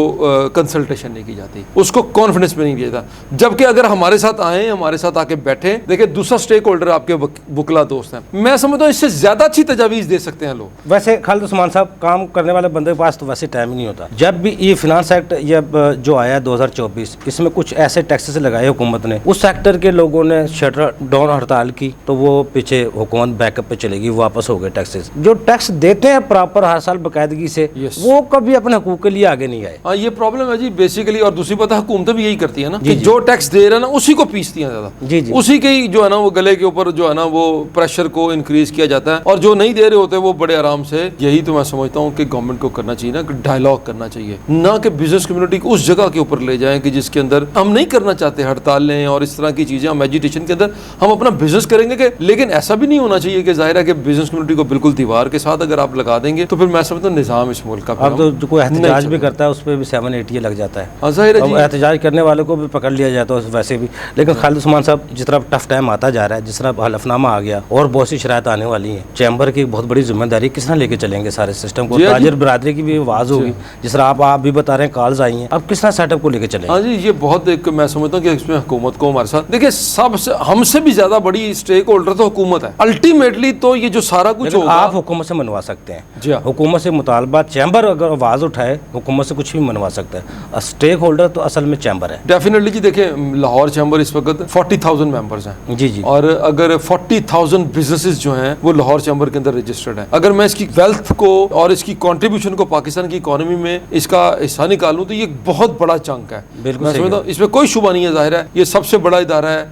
कंसल्टेशन नहीं की जाती, उसको कॉन्फिडेंस में नहीं दिया जाता। जबकि अगर हमारे साथ आए, हमारे साथ आके बैठे, देखिए दूसरा स्टेक होल्डर आपके वकला दोस्त हैं, मैं समझता हूँ इससे ज्यादा अच्छी तजावीज दे सकते हैं लोग। वैसे खालिद उस्मान साहब, काम करने वाले बंदे के पास तो वैसे टाइम ही नहीं होता। जब भी ये फिनांस एक्ट या जो आया 2024, इसमें कुछ ऐसे टैक्सेस लगाए हुकूमत ने, उस सेक्टर के लोगों ने शटर डाउन हड़ताल की, तो वो पीछे हुकूमत बैकअप पे चलेगी, वापस हो गए टैक्सेस। जो टैक्स देते हैं प्रॉपर हर साल बाकायदगी से, वो कभी अपने हकूक के लिए आगे नहीं आए। हाँ, ये प्रॉब्लम है जी बेसिकली। और दूसरी बात है हुकूमतें भी यही करती है ना कि जो टैक्स दे रहा है ना उसी को पीसती हैं ज्यादा, जी जी, उसी के ही जो है ना वो गले के ऊपर जो है ना वो प्रेशर को इंक्रीज किया जाता है, और जो नहीं दे रहे होते वो बड़े आराम से। यही तो मैं समझता हूँ कि गवर्नमेंट को करना चाहिए ना, कि डायलॉग करना चाहिए, ना कि बिजनेस कम्युनिटी को उस जगह के ऊपर ले जाएं कि जिसके अंदर हम नहीं करना चाहते, हड़तालें और इस तरह की चीजें। हम एजुटेशन के अंदर हम अपना बिजनेस करेंगे कि, लेकिन ऐसा भी नहीं होना चाहिए कि जाहिर है कि बिजनेस कम्युनिटी को बिल्कुल दीवार के साथ अगर आप लगा देंगे तो फिर मैं समझता हूँ निजाम इस मुल्क का, अब तो जो कोई एहतजाज भी करता है उस पर भी 7-8 लग जाता है। जाहिर है एहतजाज करने वालों को भी पकड़ लिया जाता है वैसे भी। लेकिन खालिद उस्मान साहब, जिस तरह टफ टाइम आता जा रहा है, जिस तरह हलफनामा आ गया और बहुत सी शरायत आने वाली हैं, चैम्बर की बहुत बड़ी जिम्मेदारी, किस तरह लेके चलेंगे सारे सिस्टम को? जी, ताजिर बरादरी की भी आवाज होगी, जिस तरह आप भी बता रहे हैं, कॉल्स आई हैं, अब किस तरह सेटअप को लेकर चले? हाँ जी, ये बहुत एक मैं समझता हूँ कि इसमें हुकूमत को हमारे साथ, देखिए सबसे हमसे भी ज्यादा बड़ी स्टेक होल्डर तो हुकूमत है अल्टीमेटली। तो ये जो सारा कुछ होगा आप हुकूमत से मनवा सकते हैं। जी हाँ। हुकूमत से मुतालबा, चैम्बर अगर आवाज उठाए हुकूमत से कुछ भी मनवा सकता है। स्टेक होल्डर तो असल में चैम्बर है। डेफिनेटली जी, देखिए लाहौर चैम्बर इस वक्त 40,000 मेंबर्स हैं जी जी। और अगर 40,000 बिजनेसेस जो हैं वो लाहौर चैम्बर के अंदर रजिस्टर्ड हैं। अगर मैं इसकी वेल्थ को और इसकी कंट्रीब्यूशन को पाकिस्तान की इकोनॉमी में इसका हिस्सा निकालूं तो ये एक बहुत बड़ा चंक है। बिल्कुल मैं सही समझता हूं इसमें कोई शुबा नहीं है, जाहिर है ये सबसे बड़ा इदारा है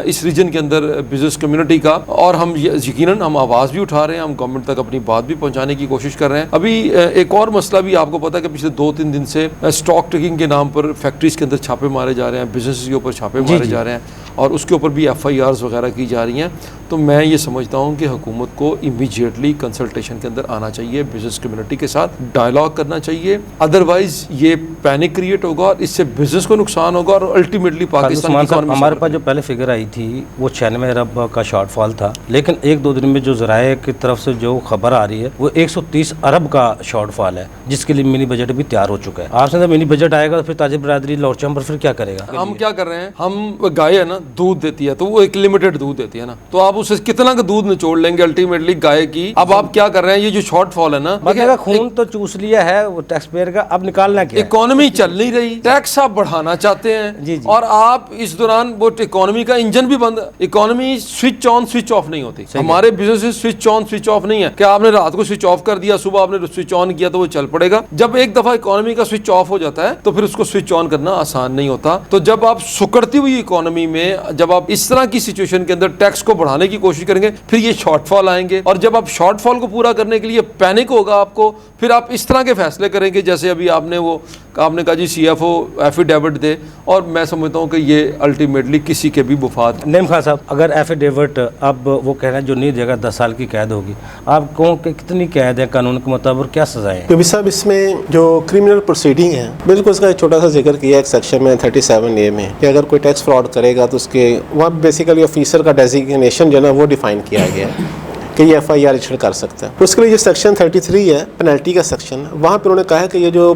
इस रीजन के अंदर बिजनेस कम्युनिटी का, और हम यकीनन हम आवाज़ भी उठा रहे हैं, हम गवर्नमेंट तक अपनी बात भी पहुंचाने की कोशिश कर रहे हैं। अभी एक और मसला भी आपको पता है कि पिछले 2-3 दिन से स्टॉक टेकिंग के नाम पर फैक्ट्रीज के अंदर छापे मारे जा रहे हैं, बिजनेस के ऊपर छापे मारे जा रहे हैं और उसके ऊपर भी FIRs वगैरह की जा रही हैं। तो मैं ये समझता हूँ कि हुकूमत को इमीडिएटली कंसल्टेशन के अंदर आना चाहिए, बिजनेस कम्युनिटी के साथ डायलॉग करना चाहिए, अदरवाइज ये पैनिक क्रिएट होगा और इससे बिजनेस को नुकसान होगा और अल्टीमेटली पाकिस्तान की इकोनॉमी। हमारे पास जो पहले फिगर आई थी वो 96 अरब का शॉर्टफॉल था, लेकिन 1-2 दिन में जो ज़राए की तरफ से जो खबर आ रही है वो 130 अरब का शॉर्टफॉल है, जिसके लिए मिनी बजट भी तैयार हो चुका है। आपसे जब मिनी बजट आएगा तो फिर ताजिर बरादरी लाहौर चैम्बर फिर क्या करेगा? हम क्या कर रहे हैं, हम गाय है ना दूध देती है तो वो एक लिमिटेड दूध देती है ना, तो आप उससे कितना का दूध निचोड़ लेंगे अल्टीमेटली गाय की। अब आप क्या कर रहे हैं, ये जो शॉर्टफॉल है ना, मतलब खून तो चूस लिया है वो टैक्स पेयर का, अब निकालना क्या है? इकोनॉमी चल नहीं रही, टैक्स आप बढ़ाना चाहते हैं जी जी। और आप इस दौरान वो इकोनॉमी का इंजन भी बंद, economy switch on switch off नहीं होती। हमारे business switch on switch off नहीं है कि आपने रात को स्विच ऑफ कर दिया, सुबह आपने स्विच ऑन किया तो वो चल पड़ेगा। जब एक दफा इकोनॉमी का स्विच ऑफ हो जाता है तो फिर उसको स्विच ऑन करना आसान नहीं होता। तो जब आप सुकड़ती हुई इकोनॉमी में जब आप इस तरह की सिचुएशन के अंदर टैक्स को बढ़ाने की कोशिश करेंगे फिर ये शॉर्टफॉल आएंगे, और जब आप शॉर्टफॉल को पूरा करने के लिए पैनिक होगा आपको, फिर आप इस तरह के फैसले करेंगे जैसे अभी आपने कहा जी CFO एफिडेविट दे, और मैं समझता हूँ कि ये अल्टीमेटली किसी के भी मुफाद। नईम खान साहब, अगर एफिडेविट अब वो कह रहे हैं जो नहीं देगा 10 साल की कैद होगी, आप कहो कि कितनी कैद है कानून के मुताबिक, क्या सजाएं हैं? क्योंकि साहब इसमें जो क्रिमिनल प्रोसीडिंग है बिल्कुल उसका एक छोटा सा जिक्र किया एक सेक्शन में 37A में कि अगर कोई टैक्स फ्रॉड करेगा तो उसके वहाँ बेसिकली ऑफिसर का डेजिग्नेशन जो है ना वो डिफाइन किया गया है कि ये FIR रजिस्टर कर सकता है। उसके लिए जो सेक्शन 33 है पेनल्टी का सेक्शन, वहाँ पे उन्होंने कहा है कि ये जो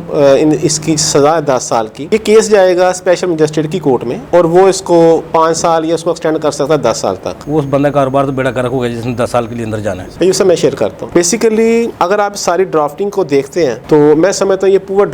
इसकी सज़ा है 10 साल की, ये केस जाएगा स्पेशल मजिस्ट्रेट की कोर्ट में और वो इसको 5 साल या उसको एक्सटेंड कर सकता है 10 साल तक। वो उस बंदा कारोबार तो बेड़ा गर्क हो गया जिसने 10 साल के लिए अंदर जाना है। ये सब मैं शेयर करता हूँ। बेसिकली अगर आप सारी ड्राफ्टिंग को देखते हैं तो मैं समझता हूँ ये पूरा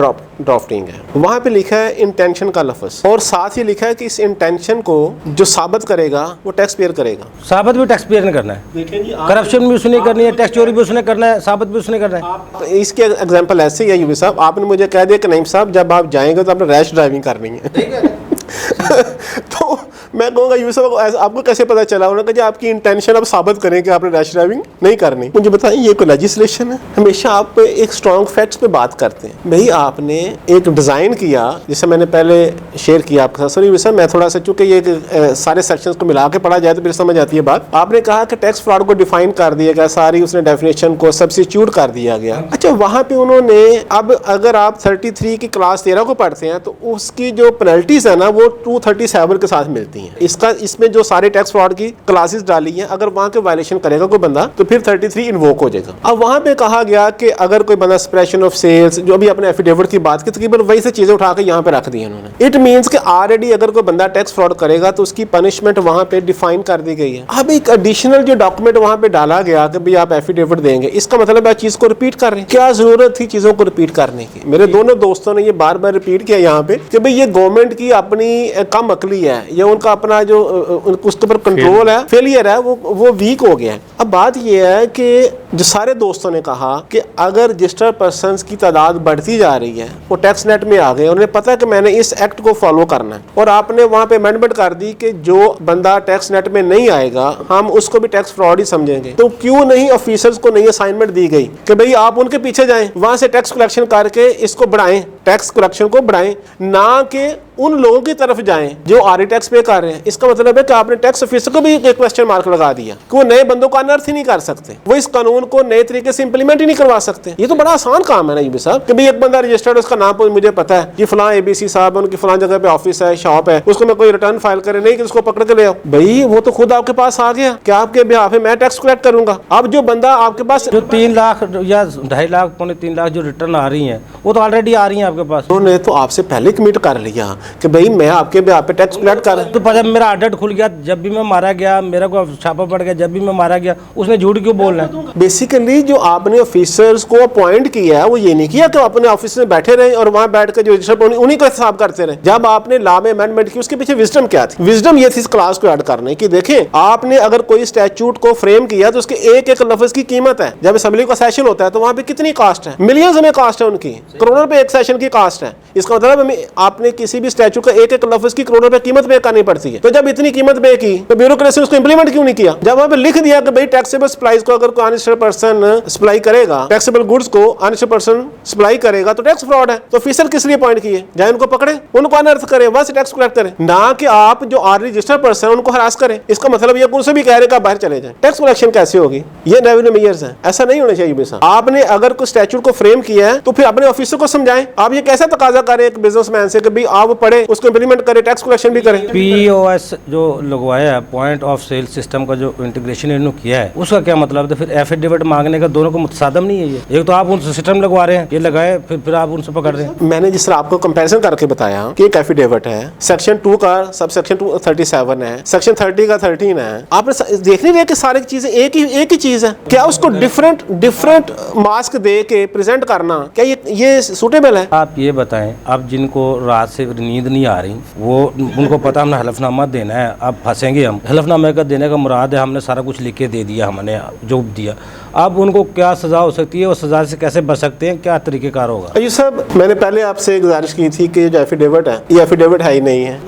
ड्राफ्टिंग है। वहाँ पे लिखा है इंटेंशन का लफ्ज़ और साथ ही लिखा है कि इस इंटेंशन को जो साबित करेगा वो टैक्स पेयर करेगा। साबित भी टैक्स पेयर ने करना है, करप्शन भी उसने करनी है, टैक्स चोरी भी उसने करना है, साबित भी उसने करना है। तो इसके एग्जांपल ऐसे ही है यूबी साहब, आपने मुझे कह दिया कि नईम साहब जब आप जाएंगे तो आपने रैश ड्राइविंग करनी है तो मैं कहूँगा यूबी साहब आपको कैसे पता चला? उन्होंने कहा आपकी इंटेंशन आप साबित करें कि आपने रैश ड्राइविंग नहीं करनी। मुझे बताएं ये कोई लेजिस्लेशन है? हमेशा आप एक स्ट्रॉन्ग फैक्ट्स पे बात करते हैं। भाई आपने एक डिज़ाइन किया, जैसे मैंने पहले शेयर किया आपके साथ। सर यूबी साहब मैं थोड़ा सा, चूँकि ये सारे सेक्शंस को मिला के पढ़ा जाए तो फिर समझ आती है बात। आपने कहा कि टैक्स फ्रॉड को डिफाइन कर दिया गया, सारी उसने डेफिनेशन को सब्स्टिट्यूट कर दिया गया। अच्छा, वहाँ पे उन्होंने अब अगर आप 33 की क्लास 13 को पढ़ते हैं तो उसकी जो पेनल्टीज है ना वो 237 के साथ मिलती हैं। इसमें जो सारे टैक्स फ्रॉड की क्लासेस डाली हैं, अगर वहाँ के वायलेशन करेगा कोई बंदा तो फिर 33 इन्वोक हो जाएगा। अब वहाँ पे कहा गया कि अगर कोई बंदा सप्रेशन ऑफ सेल्स, जो भी अपने एफिडेविट की बात की, तकरीबन वही से चीजें उठा के यहाँ पे रख दी उन्होंने। इट मीन्स कि ऑलरेडी अगर कोई बंदा टैक्स फ्रॉड करेगा तो उसकी पनिशमेंट वहाँ पे डिफाइन कर दी गई है। अब एक एडिशनल जो डॉक्यूमेंट वहाँ पे डाला गया कि भाई आप एफिडेविट देंगे, इसका मतलब आप चीज को रिपीट कर रहे हैं। क्या जरूरत थी चीजों को रिपीट करने की? मेरे दोनों दोस्तों ने ये बार बार रिपीट किया यहाँ पे कि भाई ये गवर्नमेंट की अपनी कम अकली है, या उनका अपना जो उसके ऊपर कंट्रोल है, फेलियर है, वो वीक हो गया है। अब बात ये है कि जो सारे दोस्तों ने कहा कि अगर रजिस्टर्ड पर्संस की तादाद बढ़ती जा रही है, वो टैक्स नेट में आ गए, उन्हें पता है कि मैंने इस एक्ट को फॉलो करना है, और आपने वहाँ पे अमेंडमेंट कर दी कि जो बंदा टैक्स नेट में नहीं आएगा हम उसको भी टैक्स फ्रॉड ही समझेंगे। तो क्यों नहीं ऑफिसर्स को नई असाइनमेंट दी गई कि भाई आप उनके पीछे जाएं, वहाँ से टैक्स कलेक्शन करके इसको बढ़ाएं, टैक्स कलेक्शन को बढ़ाएं, ना कि उन लोगों की तरफ जाएं जो आरई टैक्स पे कर रहे हैं। इसका मतलब है कि आपने टैक्स ऑफिसर को भी एक क्वेश्चन मार्क लगा दिया कि वो नए बंदों का अनर्थ ही नहीं कर सकते, वो इस कानून को नए तरीके से इंप्लीमेंट ही नहीं करवा सकते। ये तो बड़ा आसान काम है ना यूबी साहब कि भाई एक बंदा रजिस्टर्ड, उसका नाम मुझे पता है कि फलां एबीसी साहब उनकी फलां जगह पे ऑफिस है, शॉप है, उसको मैं कोई रिटर्न फाइल करे नहीं कि उसको पकड़ के ले आओ। भाई वो तो खुद आपके पास आ गया कि आपके बिहाफ में मैं टैक्स कलेक्ट करूंगा। अब जो बंदा आपके पास जो 3 लाख या 2.5 लाख पौने 3 लाख जो रिटर्न आ रही हैं वो तो ऑलरेडी आ रही हैं आपके पास। उन्होंने तो आपसे पहले कमिट कर लिया कि भाई मैं आपके बिहाफ पे टैक्स कलेक्ट कर। तो जब मेरा ऑडिट खुल गया, जब भी मैं मारा गया, मेरा को छापा पड़ गया, जब भी मैं मारा गया, उसने झूठ क्यों बोलना है? बेसिकली जो आपने ऑफिसर्स को अपॉइंट किया है वो ये नहीं किया कि अपने ऑफिस में बैठे रहे और वहां बैठ कर जो रजिस्टर उन्हीं को हिसाब करते रहे। जब आपने लॉ में अमेंडमेंट की उसके पीछे विजडम क्या थी? विजडम ये थी इस क्लास को ऐड करने की, देखें आपने अगर कोई स्टैट्यूट को फ्रेम किया तो उसके एक एक लफ्ज की कीमत है। जब असेंबली का सेशन होता है तो वहां पे कितनी कास्ट है? मिलियंस में कास्ट है उनकी, करोड़ों रुपए एक सेशन की कास्ट है। इसका मतलब हमें आपने किसी भी स्टैट्यूट का एक एक लफ्ज की करोड़ों रुपए कीमत पे करनी पड़ती है। तो जब इतनी कीमत पे की तो ब्यूरोक्रेसी उसको इंप्लीमेंट क्यों नहीं किया? जब वहां पे लिख दिया कि भाई टैक्सेबल सप्लाईज को अगर कोई अनरजिस्टर्ड पर्सन सप्लाई करेगा, टैक्सेबल गुड्स को अनरजिस्टर्ड पर्सन सप्लाई करेगा तो टैक्स फ्रॉड है। तो ऑफिसर किस लिए अपॉइंट किए? जाए उनको पकड़े, उनको अनर्थ करे, वहां से टैक्स कलेक्ट करें, ना कि आप जो आर रजिस्टर्ड पर्सन है उनको हरास करें। इसका मतलब ये उनसे भी कह रहे कि आप बाहर चले जाएं। टैक्स कलेक्शन कैसे होगी? ये रेवेन्यू मेजर्स है, ऐसा नहीं होना चाहिए। आपने अगर कोई स्टैट्यूट को फ्रेम किया है तो फिर अपने ऑफिसर को समझाएं। आप ये कैसा तकाजा करें एक बिजनेसमैन से कि भाई आप पढ़े, उसको इंप्लीमेंट करें, टैक्स कलेक्शन भी करें। POS जो लगवाया है, पॉइंट ऑफ सेल सिस्टम का जो इंटीग्रेशन इन्होंने किया है, उसका क्या मतलब? तो फिर एफिडेविट मांगने का दोनों को मुतसादम नहीं है ये? एक तो आप उनसे सिस्टम लगवा रहे हैं, ये लगाए, फिर आप उनसे पकड़ रहे हैं। मैंने जिस तरह आपको कंपैरिजन करके बताया कि एक एफिडेविट है, सेक्शन 2 का सब सेक्शन 37 है, सेक्शन 30 का 13 है। आपने देख नहीं रहे कि सारी चीजें एक ही चीज है? क्या उसको डिफरेंट मास्क दे के प्रेजेंट करना क्या ये सूटेबल है? आप ये बताएं, अब जिनको रात से नींद नहीं आ रही, वो उनको पता हमने हलफनामा देना है, अब फंसेंगे हम। हलफनामे का देने का मुराद है हमने सारा कुछ लिख के दे दिया, हमने जो दिया, अब उनको क्या सजा हो सकती है और सजा से कैसे बच सकते हैं, क्या तरीकेकार होगा? ये सब मैंने पहले आपसे गुजारिश की थी कि जो एफिडेविट है ये एफिडेविट है ही नहीं है,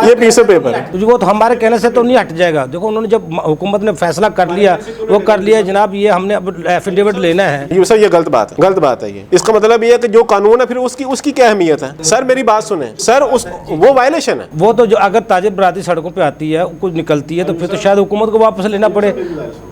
ये पीस ऑफ पेपर है। वो तो हमारे कहने से तो नहीं हट जाएगा। देखो उन्होंने जब हुकूमत ने फैसला कर लिया, वो कर लिया जनाब, ये हमने अब एफिडेविट लेना है। ये सर ये गलत बात है ये। इसका मतलब ये है कि जो कानून है फिर उसकी क्या अहमियत है? सर मेरी बात सुने सर, वो वायलेशन है। वो तो जो अगर ताजिर बराती सड़कों पे आती है, कुछ निकलती है, तो फिर तो शायद हुकूमत को वापस लेना पड़े।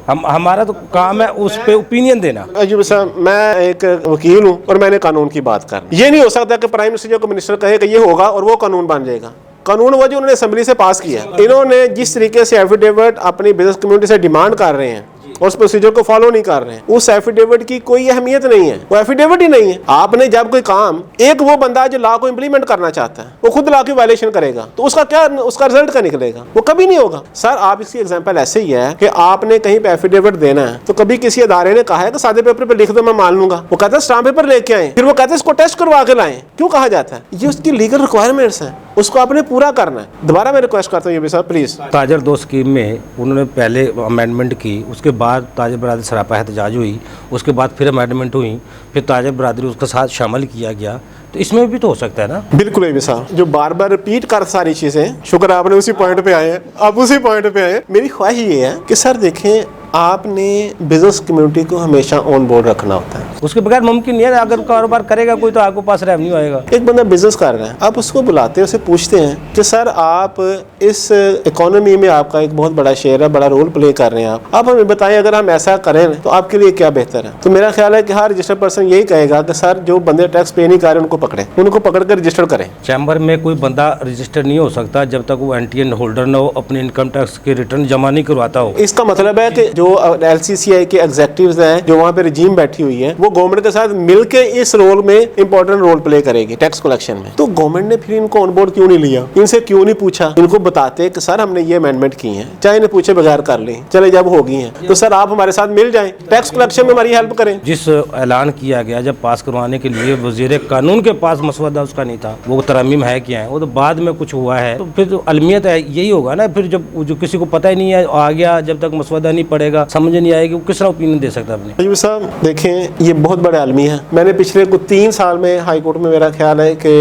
हमारा तो काम है उस पे ओपिनियन देना। अजीब साहब, मैं एक वकील हूँ और मैंने कानून की बात कर, ये नहीं हो सकता कि प्राइम मिनिस्टर जो मिनिस्टर कहे कि ये होगा और वो कानून बन जाएगा। कानून वो जो उन्होंने असेंबली से पास किया। इन्होंने जिस तरीके से एफिडेविट अपनी बिजनेस कम्युनिटी से डिमांड कर रहे हैं और उस प्रोसीजर को फॉलो नहीं कर रहे हैं, उस एफिडेविट की कोई अहमियत नहीं है, वो एफिडेविट ही नहीं है। आपने जब कोई काम, एक वो बंदा जो लॉ को इंप्लीमेंट करना चाहता है वो खुद लॉ की वायलेशन करेगा तो उसका रिजल्ट क्या निकलेगा? वो कभी नहीं होगा। सर आप इसकी एग्जांपल ऐसे ही है कि आपने कहीं पे एफिडेविट देना है तो कभी किसी अदारे ने कहा है कि सादे पेपर पे लिख दो मैं मान लूंगा, वो कहता है स्टाम्प पेपर लेके आए, फिर वो कहते हैं इसको टेस्ट करवा के लाएं। क्यों कहा जाता है? ये उसकी लीगल रिक्वायरमेंट्स है, उसको आपने पूरा करना है। दोबारा मैं रिक्वेस्ट करता हूँ ये भी साहब प्लीज। ताजर 2 स्कीम में उन्होंने पहले अमेंडमेंट की, उसके बाद ताजर बरादरी सरापा एहतजाज हुई, उसके बाद फिर अमेंडमेंट हुई, फिर ताजर बरादरी उसके साथ शामिल किया गया। तो इसमें भी तो हो सकता है ना? बिल्कुल ये भी साहब, जो बार बार रिपीट कर सारी चीजें, शुक्र आपने उसी पॉइंट पे आए हैं, आप उसी पॉइंट पे आए। मेरी ख्वाहिश ये है कि सर देखें, आपने बिजनेस कम्युनिटी को हमेशा ऑन बोर्ड रखना होता है। उसके बगैर मुमकिन नहीं है। अगर कारोबार करेगा कोई तो आपके पास रेवेन्यू आएगा। एक बंदा बिजनेस कर रहा है, आप उसको बुलाते हैं, उसे पूछते हैं कि सर आप इस इकोनॉमी में आपका एक बहुत बड़ा शेयर है, बड़ा रोल प्ले कर रहे हैं, आप हमें बताएं अगर हम ऐसा करें तो आपके लिए क्या बेहतर है? तो मेरा ख्याल है कि हर रजिस्टर्ड पर्सन यही कहेगा कि सर जो बंदे टैक्स पे नहीं कर रहे उनको पकड़े, उनको पकड़ कर रजिस्टर करें। चैम्बर में कोई बंदा रजिस्टर नहीं हो सकता जब तक वो NTN होल्डर न हो, अपने इनकम टैक्स के रिटर्न जमा नहीं करवाता हो। इसका मतलब है कि जो LCCI के एग्जेक्टिव्स हैं, जो वहाँ पे रजीम बैठी हुई है, वो गवर्नमेंट के साथ मिलके इस रोल में इंपॉर्टेंट रोल प्ले करेगी टैक्स कलेक्शन में। तो गवर्नमेंट ने फिर इनको ऑन बोर्ड क्यों नहीं लिया? इनसे क्यों नहीं पूछा? इनको बताते कि सर हमने ये अमेंडमेंट की है, चाहे इन्हें पूछे बगैर कर लें, चले जब हो गई हैं तो सर आप हमारे साथ मिल जाएं, टैक्स कलेक्शन में हमारी हेल्प करें। जिस ऐलान किया गया जब पास करवाने के लिए वजीर कानून के पास मसवदा उसका नहीं था, वो तरमीम है क्या है, वो तो बाद में कुछ हुआ है, तो फिर तो अलमियत है यही होगा ना। फिर जब जो किसी को पता ही नहीं है आ गया, जब तक मसवदा नहीं पड़ेगा, समझ नहीं आएगी, वो किस तरह ओपिनियन दे सकता है अपने? साहब देखें, ये बहुत बड़े आलमी है। मैंने पिछले कुछ 3 साल में हाई कोर्ट में, मेरा ख्याल है कि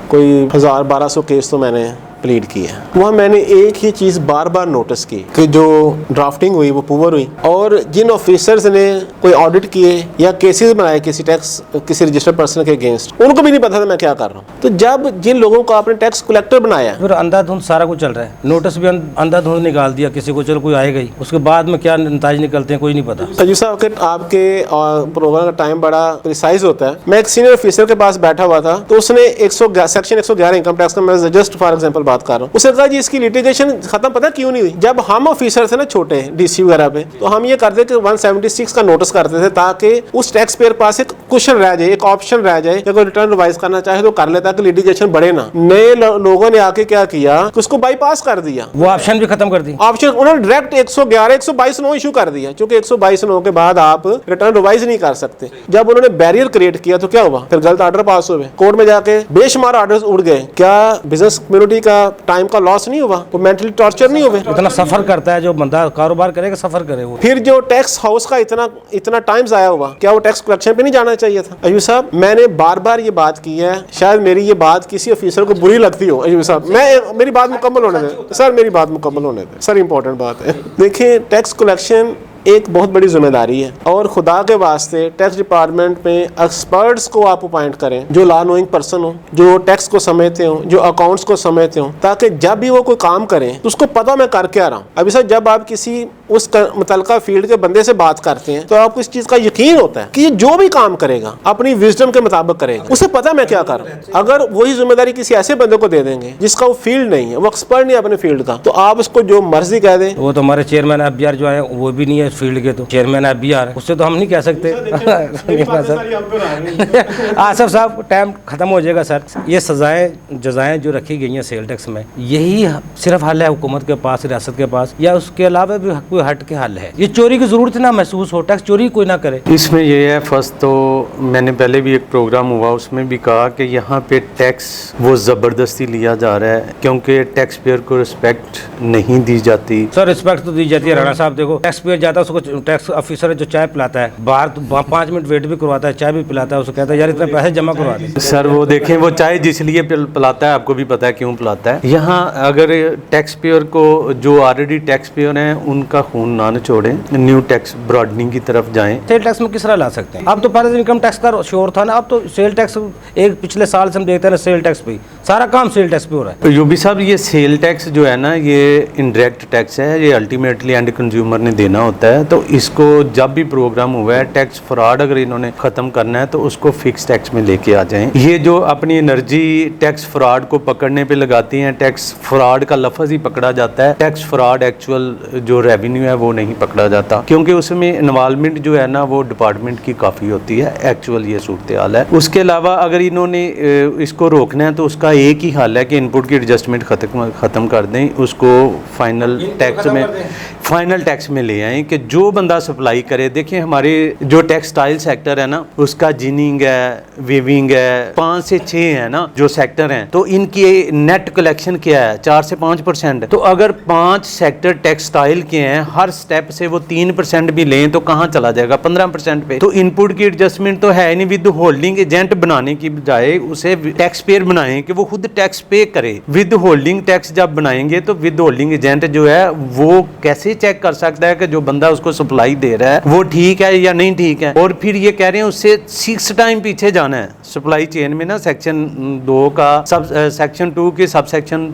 कोई 1000-1200 केस तो मैंने प्लीड की है। वहाँ मैंने एक ही चीज़ बार बार नोटिस की कि जो ड्राफ्टिंग हुई वो पुअर हुई, और जिन ऑफिसर्स ने कोई ऑडिट किए या केसेस बनाए किसी टैक्स किसी रजिस्टर्ड पर्सन के अगेंस्ट, उनको भी नहीं पता था मैं क्या कर रहा हूँ। तो जब जिन लोगों को आपने टैक्स कलेक्टर बनाया, फिर अंधाधुंध सारा कुछ चल रहा है, नोटिस भी अंधाधुंध निकाल दिया किसी को, चलो कोई आएगा ही, उसके बाद में क्या नतीजे निकलते हैं कोई नहीं पता। अजीब साहब आपके प्रोग्राम का टाइम बड़ा प्रिसाइज होता है। मैं एक सीनियर ऑफिसर के पास बैठा हुआ था, तो उसने सेक्शन 111 इनकम टैक्स का, मैं जस्ट फॉर एग्जांपल बात कर रहा हूँ, उसने कहा जी इसकी लिटिगेशन खत्म पता क्यों नहीं हुई। जब हम ऑफिसर थे ना छोटे डीसी वगैरह पे, तो हम ये करते थे 176 का नोटिस करते थे ताकि उस टैक्स पेयर पास एक क्वेश्चन रह जाए, एक ऑप्शन रह जाए, अगर रिटर्न रिवाइज करना चाहे तो कर ले ताकि लिटिगेशन बढ़े ना। नए लोगों ने आके क्या किया कि उसको बाईपास कर दिया, वो ऑप्शन भी खत्म कर दी। ऑप्शन उन्होंने डायरेक्ट 122 इशू कर दिया, क्योंकि 122 के बाद आप रिटर्न रिवाइज नहीं कर सकते। जब उन्होंने बैरियर क्रिएट किया तो क्या हुआ, फिर गलत ऑर्डर पास हुए, कोर्ट में जाके बेशुमार ऑर्डर्स उड़ गए। क्या बिजनेस कम्युनिटी का टाइम का लॉस नहीं हुआ, वो मेंटली टॉर्चर नहीं हुए? इतना सफर करता है जो बंदा कारोबार करेगा, सफर करे वो। फिर जो टैक्स हाउस का इतना टाइम जाया हुआ, क्या वो टैक्स कलेक्शन पे नहीं जाना चाहिए था? अयूब साहब मैंने बार बार ये बात की है, शायद मेरी ये बात किसी ऑफिसर को बुरी लगती हो। अयूब साहब मेरी बात मुकम्मल होने दें सर, मेरी बात मुकम्मल होने दें सर, इंपॉर्टेंट बात है। देखिए टैक्स कलेक्शन एक बहुत बड़ी जिम्मेदारी है, और खुदा के वास्ते टैक्स डिपार्टमेंट में एक्सपर्ट्स को आप अपॉइंट करें जो लॉ नोइंग पर्सन हो, जो टैक्स को समझते हो, जो अकाउंट्स को समझते हो, ताकि जब भी वो कोई काम करें तो उसको पता मैं कर क्या रहा हूँ। अभी सर जब आप किसी उस मुतलका फील्ड के बंदे से बात करते हैं तो आपको इस चीज का यकीन होता है कि ये जो भी काम करेगा अपनी विजडम के मुताबिक करेगा, उसे पता मैं क्या कर रहा हूँ। अगर वही जिम्मेदारी किसी ऐसे बंदे को दे देंगे जिसका वो फील्ड नहीं है, वो एक्सपर्ट नहीं है अपने फील्ड का, तो आप उसको जो मर्जी कह दें। वो तो हमारे चेयरमैन एफबीआर जो है वो भी नहीं है फील्ड के, तो चेयरमैन एफबीआर उससे तो हम नहीं कह सकते। आसफ साहब टाइम खत्म हो जाएगा सर। ये सजाएं जजाएं जो रखी गई हैं सेल टैक्स में, यही सिर्फ हल है हुकूमत के पास, रियासत के पास, या उसके अलावा भी कोई हट के हल है? ये चोरी की जरूरत ना महसूस हो, टैक्स चोरी कोई ना करे। इसमें ये है, फर्स्ट तो मैंने पहले भी एक प्रोग्राम हुआ उसमें भी कहा कि यहाँ पे टैक्स वो ज़बरदस्ती लिया जा रहा है, क्योंकि टैक्स पेयर को रिस्पेक्ट नहीं दी जाती। सर रिस्पेक्ट तो दी जाती है राणा साहब। देखो टैक्स पेयर जाता है, उसको टैक्स ऑफिसर जो चाय पिलाता है बाहर, तो 5 मिनट वेट भी करवाता है, चाय भी पिलाता है, उसको कहता है यार इतने पैसे जमा करवा दे। सर वो देखें, वो चाय जिस लिए पिलाता है आपको भी पता है क्यों पिलाता है। यहाँ अगर टैक्स पेयर को जो ऑलरेडी टैक्स पेयर हैं उनका खून ना निचोड़ें, न्यू टैक्स ब्रॉडनिंग की तरफ जाएं। सेल टैक्स में किस तरह ला सकते हैं? अब तो पहले इनकम टैक्स का शोर था ना, अब तो सेल टैक्स एक पिछले साल से हम देखते हैं सेल टैक्स पे सारा काम सेल टैक्स पे हो रहा है। यूबी साहब ये सेल टैक्स जो है ना, ये इनडायरेक्ट टैक्स है, ये अल्टीमेटली एंड कंज्यूमर ने देना होता है। तो इसको जब भी प्रोग्राम हुआ है टैक्स फ्रॉड अगर इन्होंने खत्म करना है तो उसको फिक्स टैक्स में लेके आ जाएं। ये जो अपनी एनर्जी टैक्स फ्रॉड को पकड़ने पे लगाती हैं, टैक्स फ्रॉड का लफ्ज ही पकड़ा जाता है, टैक्स फ्रॉड एक्चुअल जो रेवेन्यू है वो नहीं पकड़ा जाता, क्योंकि उसमें इन्वॉल्वमेंट जो है ना वो डिपार्टमेंट की काफ़ी होती है। एक्चुअल ये सूरत हाल है। उसके अलावा अगर इन्होंने इसको रोकना है तो उसका एक ही हल है कि इनपुट की एडजस्टमेंट ख़त्म कर दें, उसको फाइनल टैक्स में ले आएँ कि जो बंदा सप्लाई करे। देखिए हमारे जो टेक्सटाइल सेक्टर है ना, उसका जिनिंग है, वीविंग है, 5 से 6 है ना जो सेक्टर हैं, तो इनकी नेट कलेक्शन क्या है 4 से 5%। तो अगर 5 सेक्टर टेक्सटाइल के हैं, हर स्टेप से वो 3% भी लें तो कहाँ चला जाएगा 15% पे। तो इनपुट की एडजस्टमेंट तो है नहीं, विद होल्डिंग एजेंट बनाने की बजाय उसे टैक्स पेयर बनाएं कि वो खुद टैक्स पे करे। विद होल्डिंग टैक्स जब बनाएंगे तो विद होल्डिंग एजेंट जो है वो कैसे चेक कर सकता है कि जो बंदा उसको सप्लाई दे रहा है वो ठीक है या नहीं ठीक है। और फिर ये कह रहे हैं उससे 6 टाइम पीछे जाना है सप्लाई चेन में ना। सेक्शन 2 का सेक्शन 2 के सब सेक्शन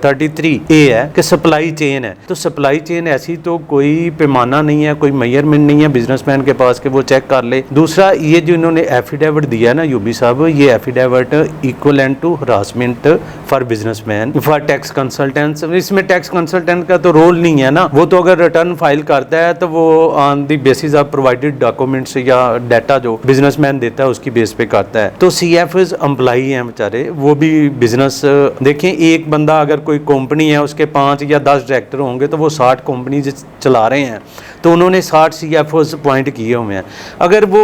33A है कि सप्लाई चेन है। तो सप्लाई चेन ऐसी तो कोई पैमाना नहीं है, कोई मेजरमेंट नहीं है बिजनेसमैन के पास कि वो चेक कर ले। दूसरा ये जो इन्होंने एफिडेविट दिया ना यूबी साहब, ये affidavit equivalent to harassment for businessman for tax consultants. इसमें टैक्स कंसल्टेंट का तो रोल नहीं है ना, वो तो अगर रिटर्न फाइल करता है तो वो on the basis of provided documents या डाटा जो बिजनेसमैन देता है उसकी बेस पे करता है। तो CFs एम्प्लॉई हैं बेचारे, वो भी बिजनेस देखें, एक बंदा अगर कोई कंपनी है उसके 5 या 10 डायरेक्टर होंगे तो वो 60 कंपनी चला रहे हैं, तो उन्होंने 60 CFOs अपॉइंट किए हुए हैं। अगर वो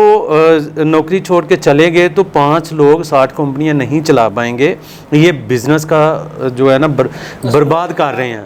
नौकरी छोड़ के चले गए तो 5 लोग 60 कंपनियां नहीं चला पाएंगे। ये बिजनेस का जो है ना बर्बाद कर रहे हैं,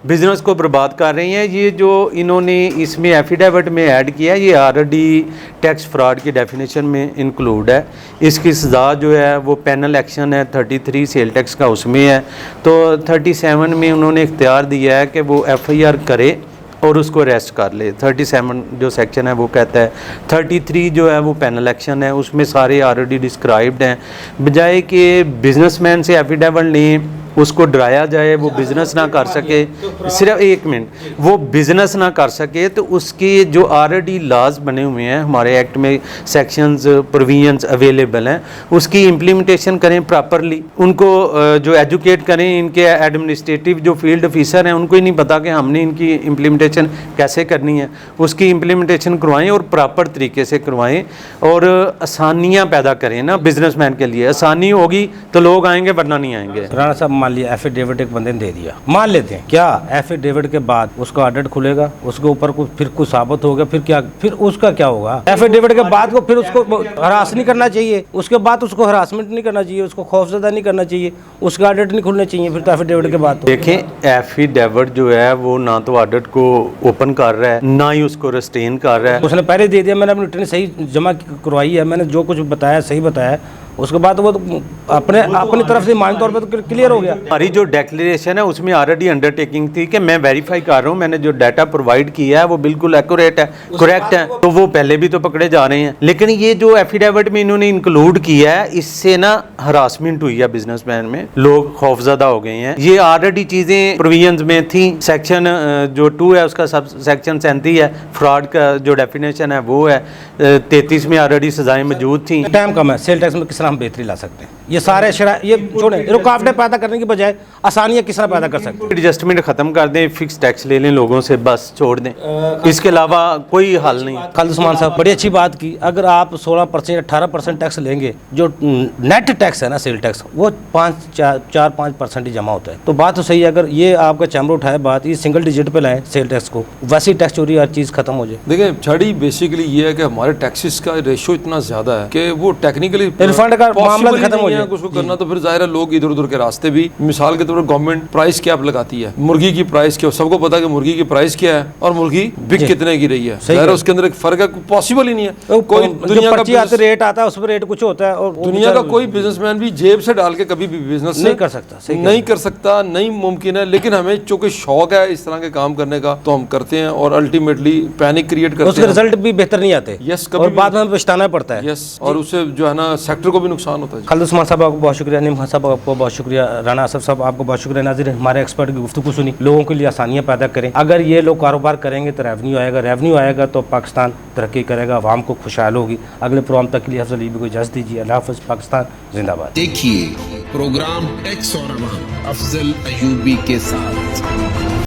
बिजनेस को बर्बाद कर रही हैं। ये जो इन्होंने इसमें एफिडेविट में ऐड किया है, ये ऑलरेडी टैक्स फ्रॉड की डेफिनेशन में इंक्लूड है। इसकी सज़ा जो है वो पेनल एक्शन है 33 सेल टैक्स का उसमें है। तो 37 में उन्होंने इख्तियार दिया है कि वो FIR करे और उसको अरेस्ट कर ले। 37 जो सेक्शन है वो कहता है। 33 जो है वो पेनल एक्शन है, उसमें सारे ऑलरेडी डिस्क्राइब्ड हैं। बजाय कि बिजनेसमैन से एफिडेविट लें, उसको डराया जाए, वो बिज़नेस ना कर सके, सिर्फ एक मिनट, वो बिज़नेस ना कर सके, तो उसके जो ऑलरेडी लॉज बने हुए हैं हमारे एक्ट में, सेक्शंस प्रोविजंस अवेलेबल हैं, उसकी इम्प्लीमेंटेशन करें प्रॉपरली। उनको जो एजुकेट करें, इनके एडमिनिस्ट्रेटिव जो फील्ड ऑफिसर हैं उनको ही नहीं पता कि हमने इनकी इम्प्लीमेंटेशन कैसे करनी है, उसकी इम्प्लीमेंटेशन करवाएं और प्रॉपर तरीके से करवाएं और आसानियाँ पैदा करें ना बिजनेसमैन के लिए। आसानी होगी तो लोग आएंगे, वरना नहीं आएंगे। राणा साहब, मान लिया एफिडेविट एक बंदे ने दे दिया, मान लेते हैं, क्या एफिडेविट के बाद उसका ऑडिट खुलेगा, उसके ऊपर फिर कुछ साबित हो गया, फिर क्या, फिर उसका क्या होगा? एफिडेविट के बाद को फिर उसको हरास नहीं करना चाहिए, उसके बाद उसको हरासमेंट नहीं करना चाहिए, उसको खौफजदा नहीं करना चाहिए, उसका ऑडिट नहीं खुलना चाहिए फिर तो एफिडेविट के बाद। देखें, एफिडेविट जो है वो ना तो ऑडिट को ओपन कर रहा है, ना ही उसको रेस्ट्रेन कर रहा है। उसने पहले दे दिया, मैंने अपनी रिटर्न सही जमा करवाई है, मैंने जो कुछ बताया सही बताया, उसके बाद वो तो अपनी तरफ से मानी तौर पे तो क्लियर हो गया। हमारी जो डिक्लेरेशन है उसमें ऑलरेडी अंडरटेकिंग थी कि मैं वेरीफाई कर रहा हूँ, मैंने जो डाटा प्रोवाइड किया है वो बिल्कुल एक्यूरेट है, करेक्ट है, तो वो पहले भी तो पकड़े जा रहे हैं। लेकिन ये जो एफिडेविट में इन्होंने इंक्लूड किया है, इससे ना हरासमेंट हुई है बिजनेसमैन में, लोग खौफजदा हो गए हैं। ये ऑलरेडी चीज़ें प्रोविजंस में थी। सेक्शन जो 2 है उसका सब सेक्शन 37 है, फ्रॉड का जो डेफिनेशन है वो है। 33 में ऑलरेडी सजाएं मौजूद थी। टाइम कम है, सेल टैक्स में किस तरह हम बेहतरी ला सकते हैं? ये सारे ये छोड़े, रुकावटें पैदा करने की बजाय आसानियाँ किस तरह पैदा कर सकते हैं? एडजस्टमेंट खत्म कर दें, फिक्स टैक्स ले लें लोगों से, बस छोड़ दें, इसके अलावा कोई हल नहीं। खालिद उस्मान साहब, बड़ी अच्छी बात की। अगर आप 16% 18% टैक्स लेंगे, जो नेट टैक्स है ना सेल टैक्स, वो 4-5% ही जमा होता है। तो बात तो सही है, अगर ये आपका चैम्बर उठाए बात, ये सिंगल डिजिट पे लाएं सेल टैक्स को, वैसी टैक्स चोरी हर चीज़ खत्म हो जाए। देखिए छड़ी बेसिकली ये है कि हमारे टैक्सेस का रेशो इतना ज़्यादा है कि वो टेक्निकली रिफंड का मामला खत्म हो जाए। उसको करना तो फिर जाहिर है लोग इधर उधर के रास्ते भी, मिसाल के तौर पर गवर्नमेंट प्राइस कैप लगाती है, मुर्गी की प्राइस क्या, सबको पता है कि मुर्गी की प्राइस क्या है और मुर्गी बिक कितने की रही है, जाहिर है उसके अंदर एक फर्क है, पॉसिबल ही नहीं है। कोई दुनिया का रेट आता है उस पर रेट कुछ होता है, और दुनिया का कोई बिजनेसमैन भी जेब से डाल के कभी भी बिजनेस नहीं कर सकता, नहीं कर सकता, नहीं मुमकिन है। लेकिन हमें चूंकि शौक है इस तरह के काम करने का, तो हम करते हैं और अल्टीमेटली पैनिक क्रिएट करते हैं, उसके रिजल्ट भी बेहतर नहीं आते। यस, और बाद में पछताना पड़ता है। यस, और उससे जो है ना सेक्टर को भी नुकसान होता है। खालिद उस्मान साहब आपको बहुत शुक्रिया, नीम खान साहब आपको बहुत शुक्रिया, राना असफ साहब आपको बहुत शुक्रिया। नाज़रीन, हमारे एक्सपर्ट की गुफ्तगू सुनी, लोगों के लिए आसानियाँ पैदा करें। अगर ये लोग कारोबार करेंगे तो रेवेन्यू आएगा तो पाकिस्तान तरक्की करेगा, आवाम को खुशहाल होगी। अगले प्रोग्राम तक के लिए अफजल ईबी को इजाज़त दीजिए। अल्लाह हाफ़िज़। पाकिस्तान जिंदाबाद। देखिए प्रोग्राम टैक्स और अवाम अफजल अयूबी के साथ।